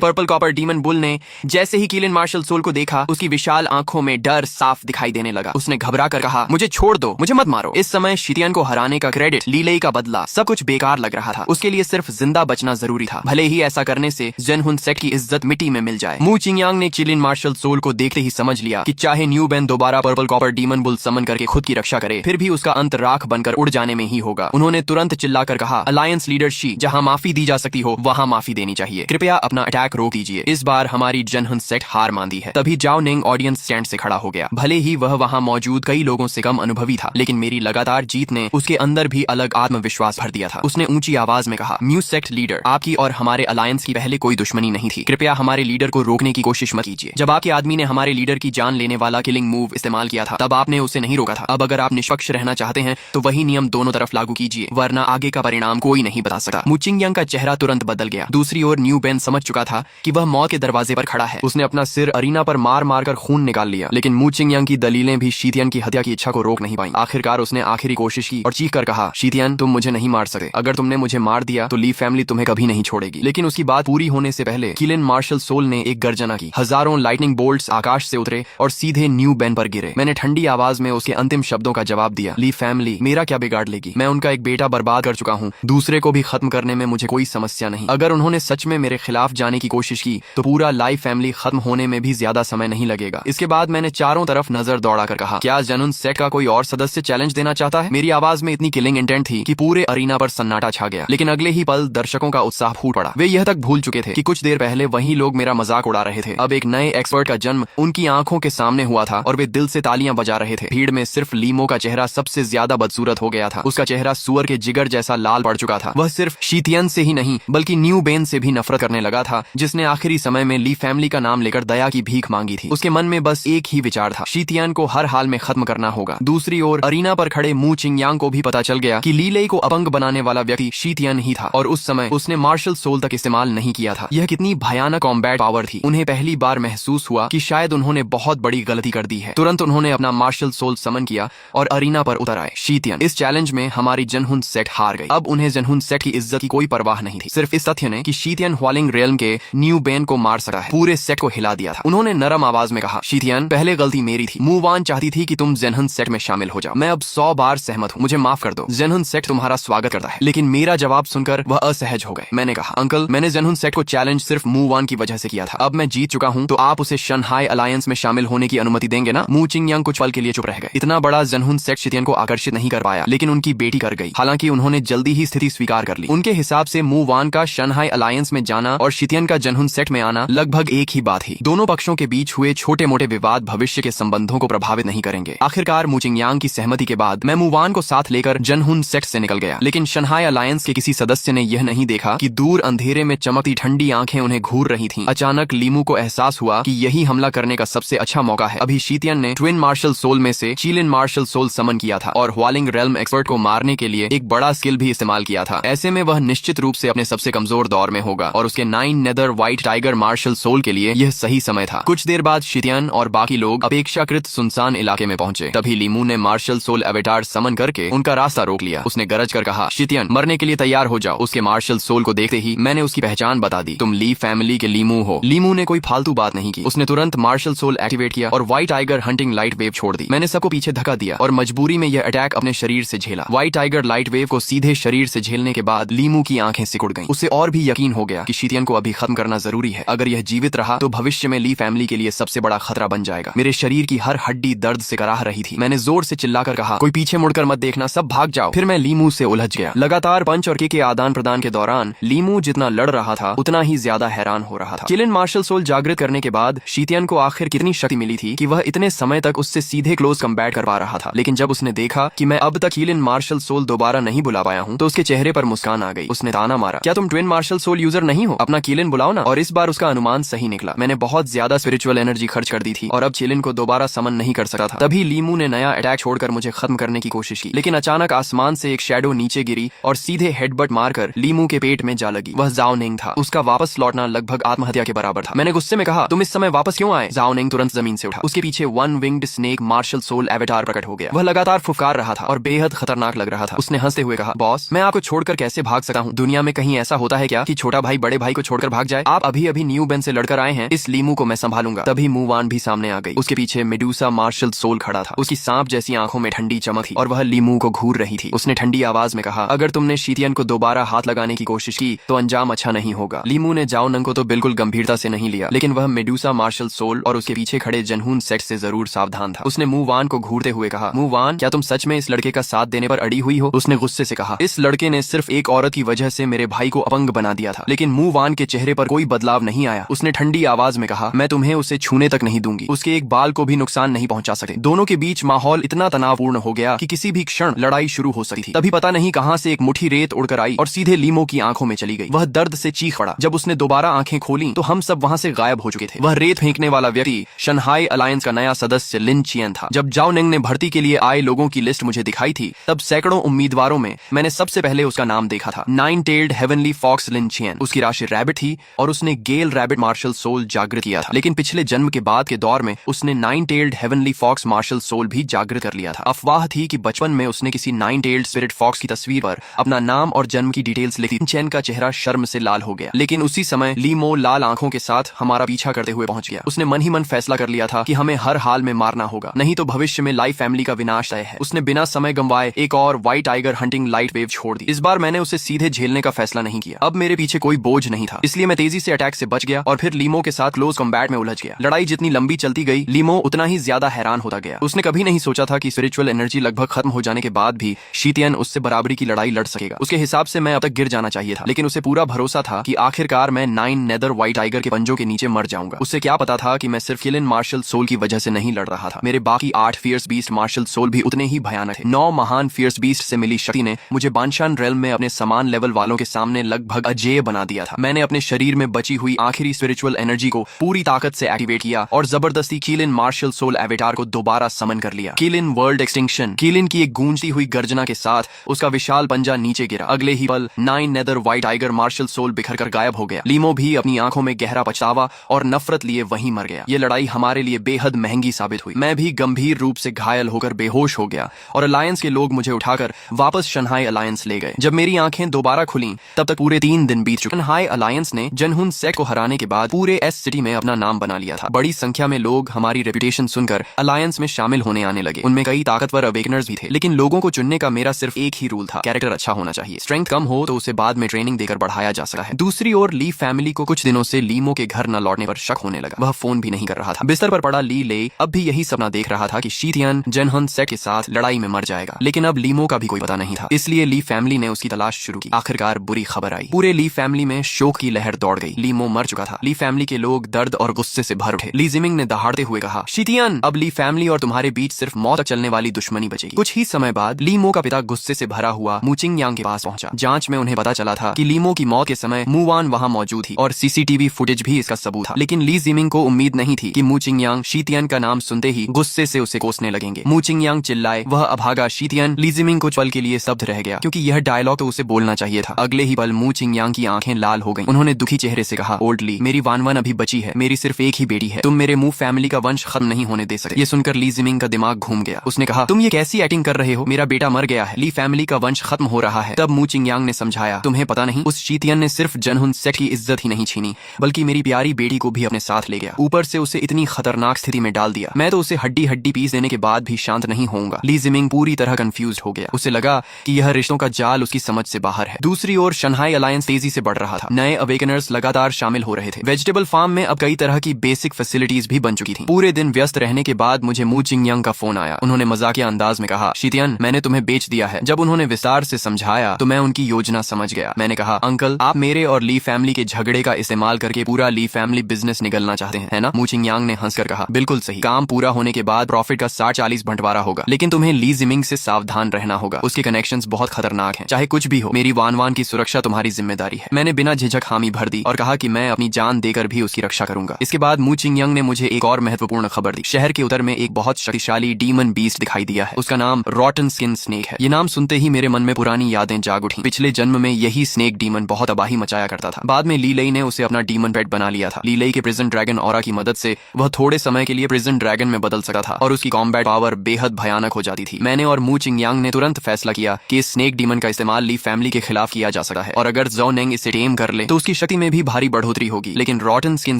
पर्पल कॉपर डीमन बुल ने जैसे ही कीलन मार्शल सोल को देखा, उसकी विशाल आंखों में डर साफ दिखाई देने लगा। उसने घबरा कर कहा, मुझे छोड़ दो, मुझे मत मारो। इस समय शीतियन को हराने का क्रेडिट, लीलेई का बदला, सब कुछ बेकार लग रहा था। उसके लिए सिर्फ जिंदा बचना जरूरी था, भले ही ऐसा करने से जेनहुन सेक्ट की इज्जत मिट्टी में मिल जाए। मू चिंगयांग ने कीलन मार्शल सोल को देखते ही समझ लिया कि चाहे न्यू बेन दोबारा पर्पल कॉपर डीमन बुल समन करके खुद की रक्षा करे, फिर भी उसका अंत राख बनकर उड़ जाने में ही होगा। उन्होंने तुरंत चिल्लाकर कहा, अलायंस लीडर शी, जहां माफी दी जा सकती हो वहां माफी देनी चाहिए। कृपया अपना अटैक रोक दीजिए। इस बार हमारी जेनहुन सेक्ट हार मान दी है। तभी जाओ निंग ऑडियंस स्टैंड से खड़ा हो गया। भले ही वह वहां मौजूद कई लोगों से कम अनुभवी था, लेकिन मेरी लगातार जीत ने उसके अंदर भी अलग आत्मविश्वास भर दिया था। उसने ऊंची आवाज में कहा, म्यू सेक्ट लीडर, आपकी और हमारे अलायंस की पहले कोई दुश्मनी नहीं थी। कृपया हमारे लीडर को रोकने की कोशिश मत कीजिए। जब आपके आदमी ने हमारे लीडर की जान लेने वाला किलिंग मूव इस्तेमाल किया था, तब आपने उसे नहीं रोका था। अब अगर आप निष्पक्ष रहना चाहते हैं तो वही नियम दोनों तरफ लागू कीजिए, वरना आगे का परिणाम कोई नहीं बता सकता। मू चिंगयांग का चेहरा तुरंत बदल गया। दूसरी ओर न्यू बेन समझ चुका था कि वह मौत के दरवाजे पर खड़ा है। उसने अपना सिर अरीना पर मार मार कर खून निकाल लिया, लेकिन मू चिंगयांग की दलीलें भी शीतियन की हत्या की इच्छा को रोक नहीं पाई। आखिरकार उसने आखिरी कोशिश की और चीख कर कहा, शीतियन, तुम मुझे नहीं मार सकते। अगर तुमने मुझे मार दिया तो ली फैमिली तुम्हें कभी नहीं छोड़ेगी। लेकिन उसकी बात पूरी होने से पहले कीलन मार्शल सोल ने एक गर्जना की। हजारों लाइटनिंग बोल्ट्स आकाश से उतरे और सीधे न्यू बेन पर गिरे। मैंने ठंडी आवाज में उसके अंतिम शब्दों का जवाब दिया, ली फैमिली मेरा क्या बिगाड़ लेगी? मैं उनका एक बेटा बर्बाद कर चुका हूँ। दूसरे को भी खत्म करने में मुझे कोई समस्या नहीं। अगर उन्होंने सच में मेरे खिलाफ जाने की कोशिश की तो पूरा लाई फैमिली खत्म होने में भी ज्यादा समय नहीं लगेगा। इसके बाद मैंने चारों तरफ नजर दौड़ाकर कहा, क्या जेनहुन सेक्ट का कोई और सदस्य चैलेंज देना चाहता है? मेरी आवाज में इतनी किलिंग इंटेंट थी कि पूरे अरीना पर सन्नाटा छा गया। लेकिन अगले ही पल दर्शकों का उत्साह फूट पड़ा। वे यह तक भूल चुके थे कि कुछ देर पहले वही लोग मेरा मजाक उड़ा रहे थे। अब एक नए एक्सपर्ट का जन्म उनकी आंखों के सामने हुआ था और वे दिल से तालियां बजा रहे थे। भीड़ में सिर्फ लीमो का चेहरा सबसे ज्यादा बदसूरत हो गया था। उसका चेहरा सुअर के जिगर जैसा लाल पड़ चुका था। वह सिर्फ शीतियन से ही नहीं बल्कि न्यू बेन से भी नफरत करने लगा था, जिसने आखिरी समय में ली फैमिली का नाम लेकर दया की भीख मांगी थी। उसके मन में बस एक ही विचार था, शीतियन को हर हाल में खत्म करना होगा। दूसरी ओर अरीना पर खड़े मू चिंगयांग को भी पता चल गया कि लीलेई को अपंग बनाने वाला व्यक्ति शीतियन ही था और उस समय उसने मार्शल सोल तक इस्तेमाल नहीं किया था। यह कितनी भयानक कॉम्बैट पावर थी। उन्हें पहली बार महसूस हुआ कि शायद उन्होंने बहुत बड़ी गलती कर दी है। तुरंत उन्होंने अपना मार्शल सोल समन किया और अरीना पर उतर आए। शीतियन, इस चैलेंज में हमारी जेनहुन सेक्ट हार गई। अब उन्हें जेनहुन सेक्ट की इज्जत की कोई परवाह नहीं थी। सिर्फ इस तथ्य ने कि शीतियन ह्वालिंग रियल्म के न्यू बेन को मार सकता है, पूरे सेक्ट को हिला दिया था। उन्होंने नरम आवाज में कहा, शीतियन, पहले गलती मेरी थी। मू वान चाहती थी कि तुम जेनहुन सेक्ट में शामिल हो जाओ। मैं अब 100 बार सहमत हूँ, मुझे माफ कर दो। जेनहुन सेक्ट तुम्हारा स्वागत करता है। लेकिन मेरा जवाब सुनकर वह असहज हो गए। मैंने कहा, अंकल, मैंने जेनहुन सेक्ट को चैलेंज सिर्फ मू वान की वजह से किया था। अब मैं जीत चुका हूँ तो आप उसे शंघाई अलायंस में शामिल होने की अनुमति देंगे ना? मू चिंगयांग कुछ पल के लिए चुप रह गए। इतना बड़ा जेनहुन सेक्ट शीतियन को आकर्षित नहीं कर पाया, लेकिन उनकी बेटी कर गई। हालांकि उन्होंने जल्दी ही स्थिति स्वीकार कर ली। उनके हिसाब से मू वान का शंघाई अलायंस में जाना और शीतियन का जेनहुन सेक्ट में आना लगभग एक ही बात ही। दोनों पक्षों के बीच हुए छोटे मोटे विवाद भविष्य के संबंधों को प्रभावित नहीं करेंगे। आखिरकार मू चिंगयांग की सहमति के बाद मैं मू वान को साथ लेकर जेनहुन सेक्ट से निकल गया। लेकिन शंघाई अलायंस के किसी सदस्य ने यह नहीं देखा कि दूर अंधेरे में चमकती ठंडी आंखें उन्हें घूर रही थीं। अचानक लीमू को एहसास हुआ कि यही हमला करने का सबसे अच्छा मौका है। अभी शीतियन ने ट्विन मार्शल सोल में से कीलन मार्शल सोल समन किया था और ह्वालिंग रेल्म एक्सपर्ट को मारने के लिए एक बड़ा स्किल भी इस्तेमाल किया था। ऐसे में वह निश्चित रूप से अपने सबसे कमजोर दौर में होगा और उसके 9 nether white tiger martial soul के लिए यह सही समय था। कुछ देर बाद शीतियन और बाकी लोग अपेक्षाकृत सुनसान इलाके में पहुंचे। तभी लीमू ने मार्शल सोल एवेटार समन करके उनका रास्ता रोक लिया। उसने गरज कर कहा, शीतियन, मरने के लिए तैयार हो जाओ। उसके मार्शल सोल को देखते ही मैंने उसकी पहचान बता दी, तुम ली फैमिली के लीमू हो। लीमू ने कोई फालतू बात नहीं की। उसने तुरंत मार्शल सोल एक्टिवेट किया और white tiger hunting light wave छोड़ दी। मैंने सबको पीछे धक्का दिया और मजबूरी में यह अटैक अपने शरीर से झेला। व्हाइट टाइगर लाइट वेव को सीधे शरीर से झेलने के बाद लीमू की आंखें सिकुड़ गईं। उसे और भी यकीन हो गया कि शीतियन को अभी खत्म करना जरूरी है। अगर यह जीवित रहा तो भविष्य में ली फैमिली के लिए सबसे बड़ा खतरा बन जाएगा। मेरे शरीर की हर हड्डी दर्द से कराह रही थी। मैंने जोर से चिल्लाकर कहा, कोई पीछे मुड़कर मत देखना, सब भाग जाओ। फिर मैं लीमू से उलझ गया। लगातार पंच और किक के आदान प्रदान के दौरान लीमू जितना लड़ रहा था उतना ही ज्यादा हैरान हो रहा था। कीलन मार्शल सोल जागृत करने के बाद शीतियन को आखिर कितनी शक्ति मिली थी कि वह इतने समय तक उससे सीधे क्लोज कम्बैट कर पा रहा था। लेकिन जब उसने देखा कि मैं अब तक कीलन मार्शल सोल दोबारा नहीं बुला पाया हूँ तो उसके चेहरे पर मुस्कान आ गई। उसने ताना मारा, क्या तुम ट्विन मार्शल सोल यूजर नहीं हो? अपना कीलन बुलाओ ना। और इस बार उसका अनुमान सही निकला। मैंने बहुत ज्यादा स्पिरिचुअल एनर्जी खर्च कर दी थी और अब कीलन को दोबारा समन नहीं कर सकता था। तभी लीमू ने नया अटैक छोड़कर मुझे खत्म करने की कोशिश की, लेकिन अचानक आसमान से एक शैडो नीचे गिरी और सीधे हेडबट मारकर लीमू के पेट में जा लगी। वह जाओ निंग था। उसका वापस लौटना लगभग आत्महत्या के बराबर था। मैंने गुस्से में कहा, तुम इस समय वापस क्यों आए? जाओ निंग तुरंत जमीन से उठा। उसके पीछे one winged snake martial soul avatar प्रकट हो गया। वह लगातार फुफकार रहा था और बेहद खतरनाक लग रहा था। उसने हंसते हुए कहा, बॉस, बॉस, मैं आपको छोड़कर कैसे भाग सकता हूँ? दुनिया में कहीं ऐसा होता है क्या कि छोटा भाई बड़े भाई को छोड़कर भाग जाए? आप अभी अभी न्यू बेन से लड़कर आए हैं, इस लीमू को मैं संभालूंगा। तभी मूवान भी सामने आ गई। उसके पीछे मेडूसा मार्शल सोल खड़ा था। उसकी सांप जैसी आंखों में ठंडी चमक थी और वह लीमू को घूर रही थी। उसने ठंडी आवाज में कहा, अगर तुमने शीतियन को दोबारा हाथ लगाने की कोशिश की तो अंजाम अच्छा नहीं होगा। लीमू ने जाओ नंग को तो बिल्कुल गंभीरता से नहीं लिया, लेकिन वह मेडूसा मार्शल सोल और उसके पीछे खड़े जनहून सेट से जरूर सावधान था। उसने मूवान को घूरते हुए कहा, मूवान, क्या तुम सच में इस लड़के का साथ देने पर अड़ी हुई हो? उसने गुस्से से कहा, इस लड़के ने सिर्फ एक औरत की वजह से मेरे भाई को अपंग बना दिया था। लेकिन मूवान के चेहरे पर कोई बदलाव नहीं आया। उसने ठंडी आवाज में कहा, मैं तुम्हें उसे छूने तक नहीं दूंगी, उसके एक बाल को भी नुकसान नहीं पहुंचा सकते। दोनों के बीच माहौल इतना तनावपूर्ण हो गया कि किसी भी क्षण लड़ाई शुरू हो सकती थी। तभी पता नहीं कहां से एक मुट्ठी रेत उड़कर आई और सीधे लीमो की आंखों में चली गई। वह दर्द से चीख पड़ा। जब उसने दोबारा आंखें खोली तो हम सब वहां से गायब हो चुके थे। वह रेत फेंकने वाला व्यक्ति शंघाई अलायंस का नया सदस्य लिन चियन था। जब जाओ निंग ने भर्ती के लिए आए लोगों की लिस्ट मुझे दिखाई थी, तब सैकड़ों उम्मीदवारों में मैंने सबसे पहले उसका नाम देखा था, 9-tailed हेवनली फॉक्स लिन चियन। उसकी राशि रैबिट थी और उसने गेल रैबिट मार्शल सोल जागृत किया था। लेकिन पिछले जन्म के बाद के दौर में उसने 9-tailed heavenly fox martial soul भी जागृत कर लिया था। अफवाह थी कि बचपन में उसने किसी 9-tailed स्पिरिट फॉक्स की तस्वीर पर अपना नाम और जन्म की डिटेल्स लिखी। चैन का चेहरा शर्म से लाल हो गया। लेकिन उसी समय लीमो लाल आंखों के साथ हमारा पीछा करते हुए पहुंच गया। उसने मन ही मन फैसला कर लिया था कि हमें हर हाल में मारना होगा, नहीं तो भविष्य में लाइफ फैमिली का विनाश तय है। उसने बिना समय गंवाए एक और white tiger hunting light wave छोड़ दी। इस बार मैंने उसे सीधे झेलने का फैसला नहीं किया। अब मेरे पीछे कोई बोझ नहीं था, इसलिए मैं तेजी से अटैक से बच गया और फिर लीमो के साथ क्लोज कॉम्बैट में उलझ गया। लड़ाई जितनी लंबी चलती गई, लीमो उतना ही ज्यादा हैरान होता गया। उसने कभी नहीं सोचा था कि स्पिरिचुअल एनर्जी लगभग खत्म हो जाने के बाद भी शीतियन उससे बराबरी की लड़ाई लड़ सकेगा। उसके हिसाब से मैं अब तक गिर जाना चाहिए था, लेकिन उसे पूरा भरोसा था कि आखिरकार मैं 9 नेदर व्हाइट टाइगर के पंजों के नीचे मर जाऊंगा। उसे क्या पता था कि मैं सिर्फ किलिन मार्शल सोल की वजह से नहीं लड़ रहा था। मेरे बाकी 8 फियर्स बीस्ट मार्शल सोल भी उतने ही भयानक थे। 9 महान फियर्स बीस्ट से मिली शक्ति ने मुझे बानशान रेल्म में अपने समान लेवल वालों के सामने लगभग अजेय बना दिया था। मैंने अपने शरीर में बची हुई आखिरी स्पिरिचुअल एनर्जी को पूरी ताकत से एक्टिवेट किया और जबरदस्ती कीलिन मार्शल सोल एवेटार को दोबारा समन कर लिया। कीलिन वर्ल्ड एक्सटिंक्शन। कीलिन की एक गूंजती हुई गर्जना के साथ उसका विशाल पंजा नीचे गिरा। अगले ही पल 9 nether white tiger martial soul बिखर कर गायब हो गया। लीमो भी अपनी आंखों में गहरा पछतावा और नफरत लिए वहीं मर गया। ये लड़ाई हमारे लिए बेहद महंगी साबित हुई। मैं भी गंभीर रूप से घायल होकर बेहोश हो गया और अलायंस के लोग मुझे उठाकर वापस शंघाई अलायंस ले गए। जब मेरी आंखें दोबारा खुली तब तक पूरे 3 दिन बीत चुके। शंघाई अलायंस ने जनहुन सेट को हराने के बाद पूरे एस सिटी में अपना नाम बना लिया था। बड़ी संख्या में लोग हमारी रेपुटेशन सुनकर अलायंस में शामिल होने आने लगे। उनमें कई ताकतवर अवेकनर्स भी थे, लेकिन लोगों को चुनने का मेरा सिर्फ एक ही रूल था, कैरेक्टर अच्छा होना चाहिए। स्ट्रेंथ कम हो तो उसे बाद में ट्रेनिंग देकर बढ़ाया जा सकता है। दूसरी ओर ली फैमिली को कुछ दिनों से लीमो के घर न लौटने पर शक होने लगा। वह फोन भी नहीं कर रहा था। बिस्तर पर पड़ा ली ले अब भी यही सपना देख रहा था कि शीतियन जनहन सेट के साथ लड़ाई में मर जाएगा, लेकिन अब लीमो का भी कोई पता नहीं था। इसलिए ली फैमिली ने उसकी तलाश शुरू की। आखिरकार बुरी खबर आई। पूरे ली फैमिली में शोक की लहर दौड़ गई। लीमो मर चुका था। ली फैमिली के लोग दर्द और गुस्से से भर उठे। ली जिमिंग ने दहाड़ते हुए कहा, शीतियन, अब ली फैमिली और तुम्हारे बीच सिर्फ मौत तक चलने वाली दुश्मनी बचेगी। कुछ ही समय बाद लीमो का पिता गुस्से से भरा हुआ मूचिंग यांग के पास पहुंचा। जांच में उन्हें पता चला था कि लीमो की मौत के समय मूवान वहां मौजूद थी और सीसीटीवी फुटेज भी इसका सबूत था। लेकिन ली जिमिंग को उम्मीद नहीं थी कि मूचिंग यांग शीतियन का नाम सुनते ही गुस्से से उसे कोसने लगेंगे। मूचिंग यांग चिल्लाए, वह अभागा शीतियन। ली जिमिंग कुछ पल के लिए स्तब्ध रह गया, क्योंकि यह डायलॉग तो उसे बोलना चाहिए था। अगले ही पल मूचिंग यांग की आंखें लाल हो गईं। उन्होंने दुखी चेहरे से कहा, ओल्ड ली, मेरी वानवन अभी बची है। मेरी सिर्फ एक ही बेटी है। तुम मेरे मुंह फैमिली का वंश खत्म नहीं होने दे सकते। ये सुनकर ली जिमिंग का दिमाग घूम गया। उसने कहा, तुम ये कैसी एक्टिंग कर रहे हो? मेरा बेटा मर गया है, ली फैमिली का वंश खत्म हो रहा है। तब मूचिंग यांग ने समझाया, तुम्हें पता नहीं, उस शीतियन ने सिर्फ जनहुन सेट की इज्जत ही नहीं छीनी, बल्कि मेरी प्यारी बेटी को भी अपने साथ ले गया। ऊपर से उसे इतनी खतरनाक स्थिति में डाल दिया। मैं तो उसे हड्डी हड्डी पीस देने के बाद भी शांत नहीं होऊंगा। ली जिमिंग पूरी तरह कंफ्यूज हो गया। उसे लगा कि यह रिश्तों का जाल उसकी समझ से बाहर है। दूसरी ओर शंघाई अलायंस तेजी से बढ़ रहा था। नए अवेकनर्स लगातार शामिल हो रहे थे। वेजिटेबल फार्म में अब कई तरह की बेसिक फैसिलिटीज भी बन चुकी थी। पूरे दिन व्यस्त रहने के बाद मुझे मूचिंग यांग का फोन आया। उन्होंने मजाकिया अंदाज में कहा, शीतियन, मैंने तुम्हें बेच दिया है। जब उन्होंने विस्तार से समझाया तो मैं उनकी योजना समझ गया। मैंने कहा, अंकल, आप मेरे और ली फैमिली के झगड़े का इस्तेमाल करके पूरा ली फैमिली बिजनेस निगलना चाहते हैं, है ना? मूचिंग यांग ने हंसकर कहा, बिल्कुल सही। काम पूरा होने के बाद प्रॉफिट का 60-40 बंटवारा होगा, लेकिन तुम्हें ली जिमिंग से सावधान रहना होगा। उसके कनेक्शंस बहुत खतरनाक हैं। चाहे कुछ भी हो, मेरी वानवान की सुरक्षा तुम्हारी जिम्मेदारी है। मैंने बिना झिझक हामी भर दी और कहा कि मैं अपनी जान देकर भी उसकी रक्षा करूंगा। इसके बाद मूचिंग यांग ने मुझे एक और महत्वपूर्ण खबर दी। शहर के उत्तर में एक बहुत शक्तिशाली डीमन बीस्ट दिखाई दिया है। उसका नाम रॉटन स्किन स्नेक है। ये नाम सुनते ही मेरे मन में पुरानी यादें जाग उठी। पिछले जन्म में यही स्नेक डीमन बहुत तबाही मचाया करता था। बाद में ली लई ने उसे अपना डीमन पेट बना लिया था। ली लई के प्रिजन ड्रैगन ऑरा की मदद से वह थोड़े समय के लिए प्रिजन ड्रैगन में बदल सकता था और उसकी कॉम्बैट पावर बेहद भयानक हो जाती थी। मैंने और मूचिंग यांग ने तुरंत फैसला किया कि स्नेक स्नेक डीमन का इस्तेमाल ली फैमिली के खिलाफ किया जा सकता है, और अगर ज़ो नेंग इसे टेम कर ले तो उसकी शक्ति में भी भारी बढ़ोतरी होगी। लेकिन रॉटन स्किन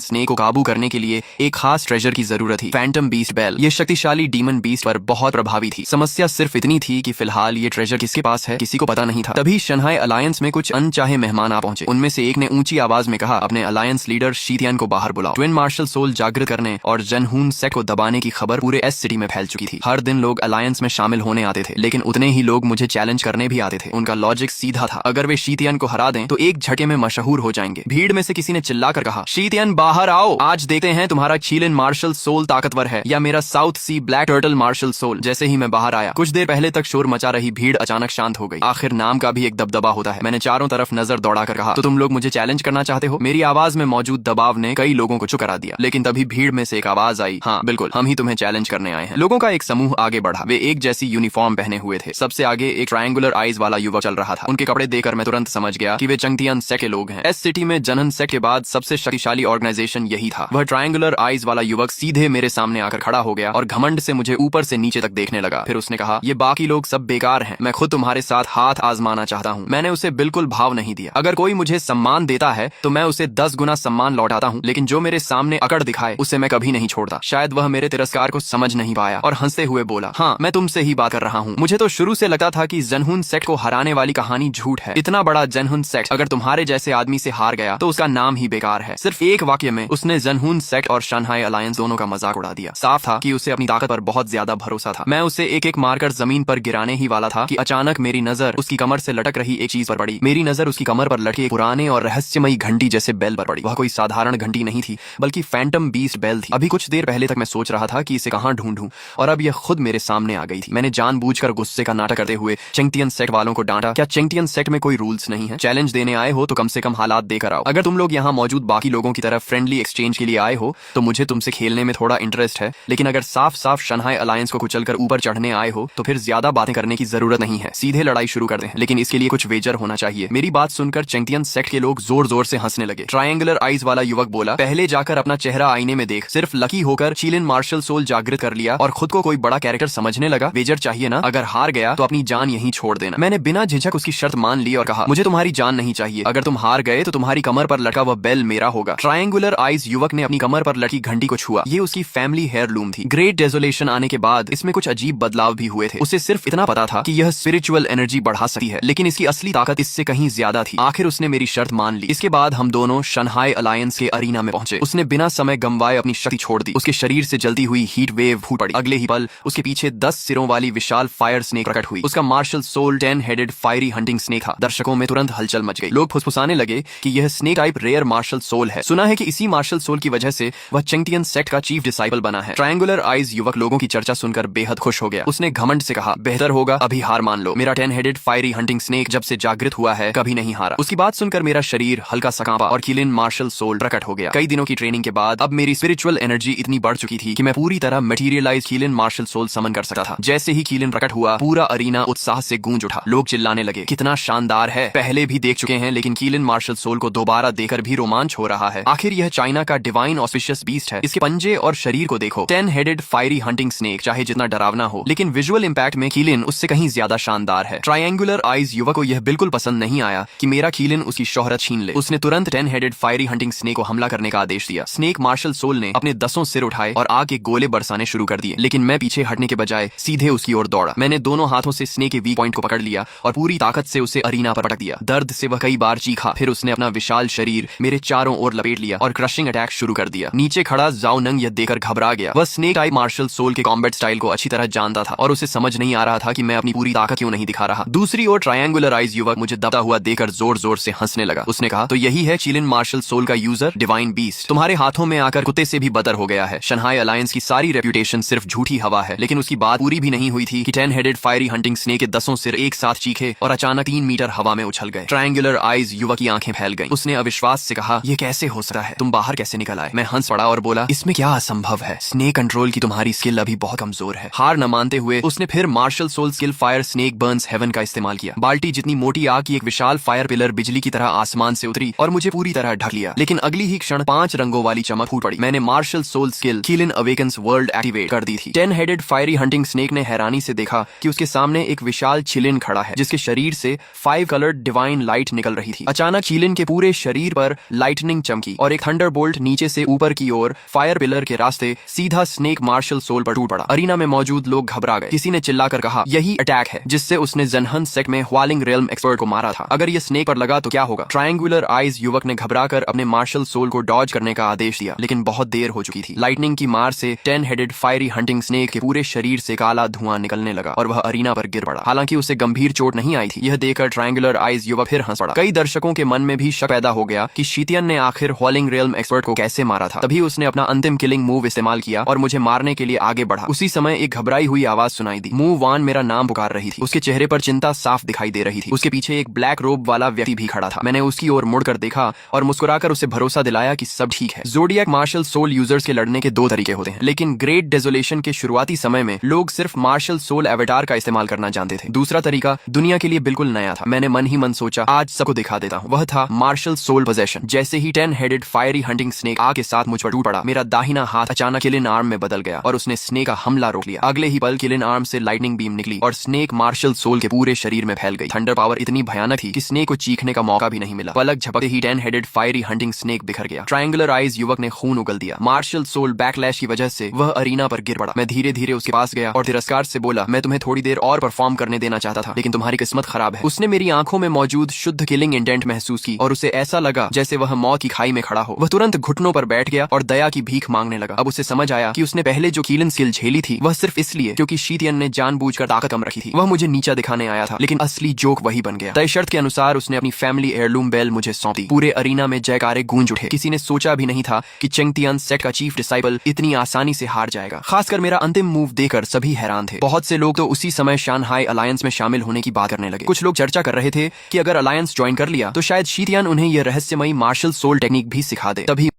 स्नेक को काबू करने के लिए एक खास ट्रेजर की जरूरत थी, फैंटम बीस्ट बेल। ये शक्तिशाली डीमन बीस्ट पर बहुत प्रभावी थी। समस्या सिर्फ इतनी थी कि फिलहाल ये ट्रेजर किसके पास है किसी को पता नहीं था। तभी शंघाई अलायंस में कुछ अनचाहे मेहमान आ पहुंचे। उनमें से एक ने ऊंची आवाज में कहा, अपने अलायंस लीडर शीतियान को बाहर बुलाओ। ट्विन मार्शल सोल जागृत करने और जनहून सेक्ट को दबाने की खबर पूरे एस सिटी में फैल चुकी थी। हर दिन लोग अलायंस में शामिल होने आते थे, लेकिन उतने ही लोग मुझे चैलेंज करने भी आते थे। उनका लॉजिक सीधा था, अगर वे शीतियान को हरा दें तो एक झटके में मशहूर हो जाएंगे। भीड़ में से किसी ने चिल्लाकर कहा, शीतियान बाहर आओ, आज देखते हैं तुम्हारा चीलिन मार्शल सोल ताकतवर है या मेरा साउथ सी ब्लैक टर्टल मार्शल सोल। जैसे ही मैं बाहर आया, कुछ देर पहले तक शोर मचा रही भीड़ अचानक शांत हो गई। आखिर नाम का भी एक दबदबा होता है। मैंने चारों तरफ नजर दौड़ाकर कहा, तो तुम लोग मुझे चैलेंज करना चाहते हो? मेरी आवाज में मौजूद दबाव ने कई लोगों को चुप करा दिया। लेकिन तभी भीड़ में से एक आवाज आई, हाँ बिल्कुल, हम ही तुम्हें चैलेंज करने आए हैं। लोगों का एक समूह आगे बढ़ा। वे एक जैसी यूनिफॉर्म पहने हुए थे। सबसे आगे एक ट्रायंगुलर आईज वाला युवक चल रहा था। उनके कपड़े देखकर मैं तुरंत समझ गया कि वे चंगतियान सेक्ट के लोग हैं। एस सिटी में जनहन सेक्ट के बाद सबसे शक्तिशाली ऑर्गेनाइजेशन यही था। वह ट्रायंगुलर आईज वाला युवक सीधे मेरे सामने आकर खड़ा हो गया और घमंड से मुझे ऊपर से नीचे तक देखने लगा। फिर उसने कहा, ये बाकी लोग सब बेकार हैं, मैं खुद तुम्हारे साथ हाथ आजमाना चाहता हूँ। मैंने उसे बिल्कुल भाव नहीं दिया। अगर कोई मुझे सम्मान देता है तो मैं उसे 10 गुना सम्मान लौटाता हूँ, लेकिन जो मेरे सामने अकड़ दिखाए उसे मैं कभी नहीं छोड़ता। शायद वह मेरे तिरस्कार को समझ नहीं पाया और हंसते हुए बोला, हाँ मैं तुमसे ही बात कर रहा हूँ। मुझे तो शुरू से लगता था कि जनहून सेक्ट को हराने वाली कहानी झूठ है। इतना बड़ा जनहून सेक्ट अगर तुम्हारे जैसे आदमी से हार गया तो उसका नाम ही बेकार है। सिर्फ एक वाक्य में उसने जनहून सेक्ट और शंघाई अलायंस दोनों का मजाक उड़ा दिया। साफ था कि उसे अपनी ताकत पर बहुत ज्यादा भरोसा था। मैं उसे एक एक मारकर जमीन पर गिराने ही वाला था कि अचानक मेरी नजर उसकी कमर से लटक रही एक चीज पर पड़ी। मेरी नजर उसकी कमर पर लटके पुराने और रहस्यमयी घंटी जैसे बेल पर पड़ी। वह कोई साधारण घंटी नहीं थी, बल्कि फैंटम बीस्ट बेल थी। अभी कुछ देर पहले तक मैं सोच रहा था कि इसे कहाँ ढूंढूं, और अब यह खुद मेरे सामने आ गई थी। मैंने जानबूझकर गुस्से का नाटक करते हुए चेंगतियन सेक्ट वालों को डांटा, क्या चेंगतियन सेक्ट में कोई रूल्स नहीं है? चैलेंज देने आए हो तो कम से कम हालात देकर आओ। अगर तुम लोग यहाँ मौजूद बाकी लोगों की तरफ फ्रेंडली एक्सचेंज के लिए आए हो तो मुझे तुमसे खेलने में थोड़ा इंटरेस्ट है, लेकिन अगर साफ साफ शंघाई अलायंस को कुचलकर ऊपर चढ़ने आए हो तो फिर ज्यादा बातें करने की जरूरत नहीं है। सीधे लड़ाई शुरू कर दें, लेकिन इसके लिए कुछ वेजर होना चाहिए। मेरी बात सुनकर चेंगतियन सेक्ट के लोग जोर जोर से हंसने लगे। ट्रायंगुलर आईज वाला युवक बोला, पहले जाकर अपना चेहरा आईने में देख। सिर्फ लकी होकर चीलिन मार्शल सोल जागृत कर लिया और खुद को कोई बड़ा कैरेक्टर समझने लगा। वेजर चाहिए ना? अगर हार गया तो अपनी जान यहीं छोड़ देना। मैंने बिना झिझक उसकी शर्त मान ली और कहा, मुझे तुम्हारी जान नहीं चाहिए। अगर तुम हार गए तो तुम्हारी कमर पर लटका वह बेल मेरा होगा। ट्रायंगुलर आईज युवक ने अपनी कमर पर लटकी घंटी को छुआ। ये उसकी फैमिली हेयरलूम थी। ग्रेट डेजोलेशन आने के बाद इसमें कुछ अजीब बदलाव भी हुए थे। उसे सिर्फ इतना पता था कि यह स्पिरिचुअल एनर्जी बढ़ा सकती है, लेकिन इसकी असली ताकत इससे कहीं ज्यादा थी। आखिर उसने मेरी शर्त मान ली। इसके बाद हम दोनों शंघाई अलायंस के अरीना में पहुंचे। उसने बिना समय गंवाए अपनी शक्ति छोड़ दी। उसके शरीर से जलती हुई हीट वेव फूट पड़ी। अगले ही पल उसके पीछे 10 सिरों वाली विशाल फायर स्नेक प्रकट हुई। उसका martial soul 10 headed fiery hunting snake था। दर्शकों में तुरंत हलचल मच गई। लोग फुसफुसाने लगे कि यह snake type rare martial soul है। सुना है कि इसी मार्शल सोल की वजह से वह चेंगतियन सेक्ट का चीफ डिसाइपल बना है। ट्रायंगुलर आईज युवक लोगों की चर्चा सुनकर बेहद खुश हो गया। उसने घमंड से कहा, बेहतर होगा अभी हार मान लो। मेरा 10 हेडेड फायरी हंटिंग स्नेक जब से जागृत हुआ है कभी नहीं हारा। उसकी बात सुनकर मेरा शरीर हल्का सा कांपा और चीलिन मार्शल सोल प्रकट हो गया। कई दिनों की ट्रेनिंग के बाद अब मेरी स्पिरिचुअल एनर्जी इतनी बढ़ चुकी थी कि मैं पूरी तरह मटेरियलाइज चीलिन मार्शल सोल समन कर सकता था। जैसे ही चीलिन प्रकट हुआ, पूरा अरीना उत्साह से गूंज उठा। लोग चिल्लाने लगे, कितना शानदार है, पहले भी देख चुके हैं लेकिन चीलिन मार्शल सोल को दोबारा देखकर भी रोमांच हो रहा है। आखिर यह चाइना का डिवाइन ऑस्पिशियस बीस्ट है। इसके पंजे और शरीर को देखो। 10 हेडेड फायरी हंटिंग स्नेक चाहे जितना डरावना हो, लेकिन विजुअल इंपैक्ट में चीलिन उससे कहीं ज्यादा शानदार है। ट्रायंगुलर आईज युवक को यह बिल्कुल पसंद नहीं आया कि मेरा चीलिन उसकी शोहरत छीन ले। उसने तुरंत 10 हेडेड फायरी हंटिंग स्नेक को हमला करने का आदेश दिया। स्नेक मार्शल सोल ने अपने 10 सिर उठाए और आग के गोले बरसाने शुरू कर दिए, लेकिन मैं पीछे हटने के बजाय सीधे उसकी ओर दौड़ा। मैंने दोनों हाथों से स्नेक के वीक पॉइंट को पकड़ लिया और पूरी ताकत से उसे अरीना पर पटक दिया। दर्द से वह कई बार चीखा। फिर उसने अपना विशाल शरीर मेरे चारों ओर लपेट लिया और क्रशिंग अटैक शुरू कर दिया। नीचे खड़ा जाओ नंग यह देखकर घबरा गया। वह स्नेक टाइप मार्शल सोल के कॉम्बैट स्टाइल को अच्छी तरह जानता था और उसे समझ नहीं आ रहा था कि मैं अपनी पूरी ताकत क्यों नहीं दिखा रहा। दूसरी ओर ट्रायंगुलर आईज युवक मुझे दबता हुआ देखकर जोर जोर से हंसने लगा। उसने कहा, तो यही है चीलिन मार्शल सोल का यूजर, डिवाइन बीस्ट। तुम्हारे हाथों में आकर कुत्ते से भी बदतर हो गया है। शंघाई अलायंस की सारी रेप्यूटेशन सिर्फ झूठी हवा है। लेकिन उसकी बात पूरी भी नहीं हुई थी कि 10 हेडेड फायरी हंटिंग स्नेक के 10 सिर एक साथ चीखे और अचानक 3 मीटर हवा में उछल गए। ट्रायंगुलर आईज युवक की आंखें फैल गईं। उसने अविश्वास से कहा, यह कैसे हो सकता है? तुम बाहर कैसे निकल आए? मैं हंस पड़ा और बोला, इसमें क्या असंभव है? स्नेक कंट्रोल की तुम्हारी स्किल अभी बहुत कमजोर है। हार न मानते हुए उसने फिर martial soul skill fire snake burns heaven का इस्तेमाल किया। बाल्टी जितनी मोटी आग की एक विशाल फायर पिलर बिजली की तरह आसमान से उतरी और मुझे पूरी तरह ढक लिया। लेकिन अगली ही क्षण 5 रंगों वाली चमक फूट पड़ी। मैंने martial soul skill Qilin awakens world activate कर दी थी। 10 हेडेड फायरी हंटिंग स्नेक ने हैरानी से देखा कि उसके सामने एक विशाल चिलिन चीलिन खड़ा है जिसके शरीर से 5 कलर्ड डिवाइन लाइट निकल रही थी। अचानक चीलिन के पूरे शरीर पर लाइटनिंग चमकी और एक थंडरबोल्ट नीचे से ऊपर की ओर फायर पिलर के रास्ते सीधा स्नेक मार्शल सोल पर टूट पड़ा। अरीना में मौजूद लोग घबरा गए। किसी ने चिल्लाकर कहा, यही अटैक है जिससे उसने जनहन सेक्ट में ह्वालिंग रेल्म एक्सपर्ट को मारा था। अगर ये स्नेक पर लगा तो क्या होगा? ट्रायंगुलर आइज युवक ने घबराकर अपने मार्शल सोल को डॉज करने का आदेश दिया, लेकिन बहुत देर हो चुकी थी। लाइटनिंग की मार से 10 हेडेड फायरी हंटिंग स्नेक के पूरे शरीर से काला धुआं निकलने लगा और वह अरीना पर गिर पड़ा। हालांकि उसे गंभीर चोट नहीं आई थी। यह देखकर ट्रायंगुलर आइज युवक फिर हंस पड़ा। कई दर्शकों के मन में भी शक पैदा हो गया कि शीतियन ने आखिर ह्वालिंग रेल्म एक्सपर्ट को कैसे मारा था। तभी उसने अपना अंतिम किलिंग मूव इस्तेमाल किया और मुझे मारने के लिए आगे बढ़ा। उसी समय एक घबराई हुई आवाज सुनाई दी। मूव वान मेरा नाम पुकार रही थी। उसके चेहरे पर चिंता साफ दिखाई दे रही थी। उसके पीछे एक ब्लैक रोब वाला व्यक्ति भी खड़ा था। मैंने उसकी ओर मुड़कर देखा और मुस्कुराकर उसे भरोसा दिलाया कि सब ठीक है। ज़ोडिएक मार्शल सोल यूजर्स के लड़ने के 2 तरीके होते हैं, लेकिन ग्रेट डेजोलेशन के शुरुआती समय में लोग सिर्फ मार्शल सोल एवेटार का इस्तेमाल करना जानते थे। दूसरा तरीका दुनिया के लिए बिल्कुल नया था। मैंने मन ही मन सोचा, आज सबको दिखा देता हूँ। वह था मार्शल सोल पोजेशन। जैसे ही 10 हेडेड फायरी हंटिंग स्नेक आग के साथ मुझ पर टूट पड़ा, मेरा दाहिना हाथ अचानक किलिन आर्म में बदल गया और उसने स्नेक का हमला रोक लिया। अगले ही पल किलिन आर्म से लाइटनिंग बीम निकली और स्नेक मार्शल सोल के पूरे शरीर में फैल गई। थंडर पावर इतनी भयानक थी कि स्नेक को चीखने का मौका भी नहीं मिला। पलक झपकते ही 10 हेडेड फायरी हंटिंग स्नेक बिखर गया। ट्रायंगुलर आइज युवक ने खून उगल दिया। मार्शल सोल बैकलैश की वजह से वह अरीना पर गिर पड़ा। मैं धीरे धीरे उसके पास गया और तिरस्कार से बोला, मैं तुम्हें थोड़ी देर और परफॉर्म करने देना चाहता था, लेकिन तुम्हारी किस्मत खराब है। उसने मेरी आंखों में मौजूद शुद्ध किलिंग इंटेंट महसूस की और उसे ऐसा लगा जैसे वह मौत की खाई में खड़ा हो। वह तुरंत घुटनों पर बैठ गया और दया की भीख मांगने लगा। अब उसे समझ आया कि उसने पहले जो कीलन स्किल झेली थी वह सिर्फ इसलिए क्योंकि शीतियन ने जानबूझकर ताकत कम रखी थी। वह मुझे नीचा दिखाने आया था, लेकिन असली जोक वही बन गया। तय शर्त के अनुसार उसने अपनी फैमिली एयरलूम बेल मुझे सौंपी। पूरे अरीना में जयकारे गूंज उठे। किसी ने सोचा भी नहीं था कि चेंगतियन सेक्ट का चीफ डिसाइपल इतनी आसानी से हार जाएगा। खासकर मेरा अंतिम मूव देखकर सभी हैरान थे। बहुत से लोग तो उसी समय शानहाई अलायंस में शामिल होने की बात करने लगे। कुछ लोग चर्चा कर रहे थे कि अगर अलायंस ज्वाइन कर लिया तो शायद शीतियन उन्हें यह रहस्यमयी मार्शल सोल टेक्निक भी सिखा दे। तभी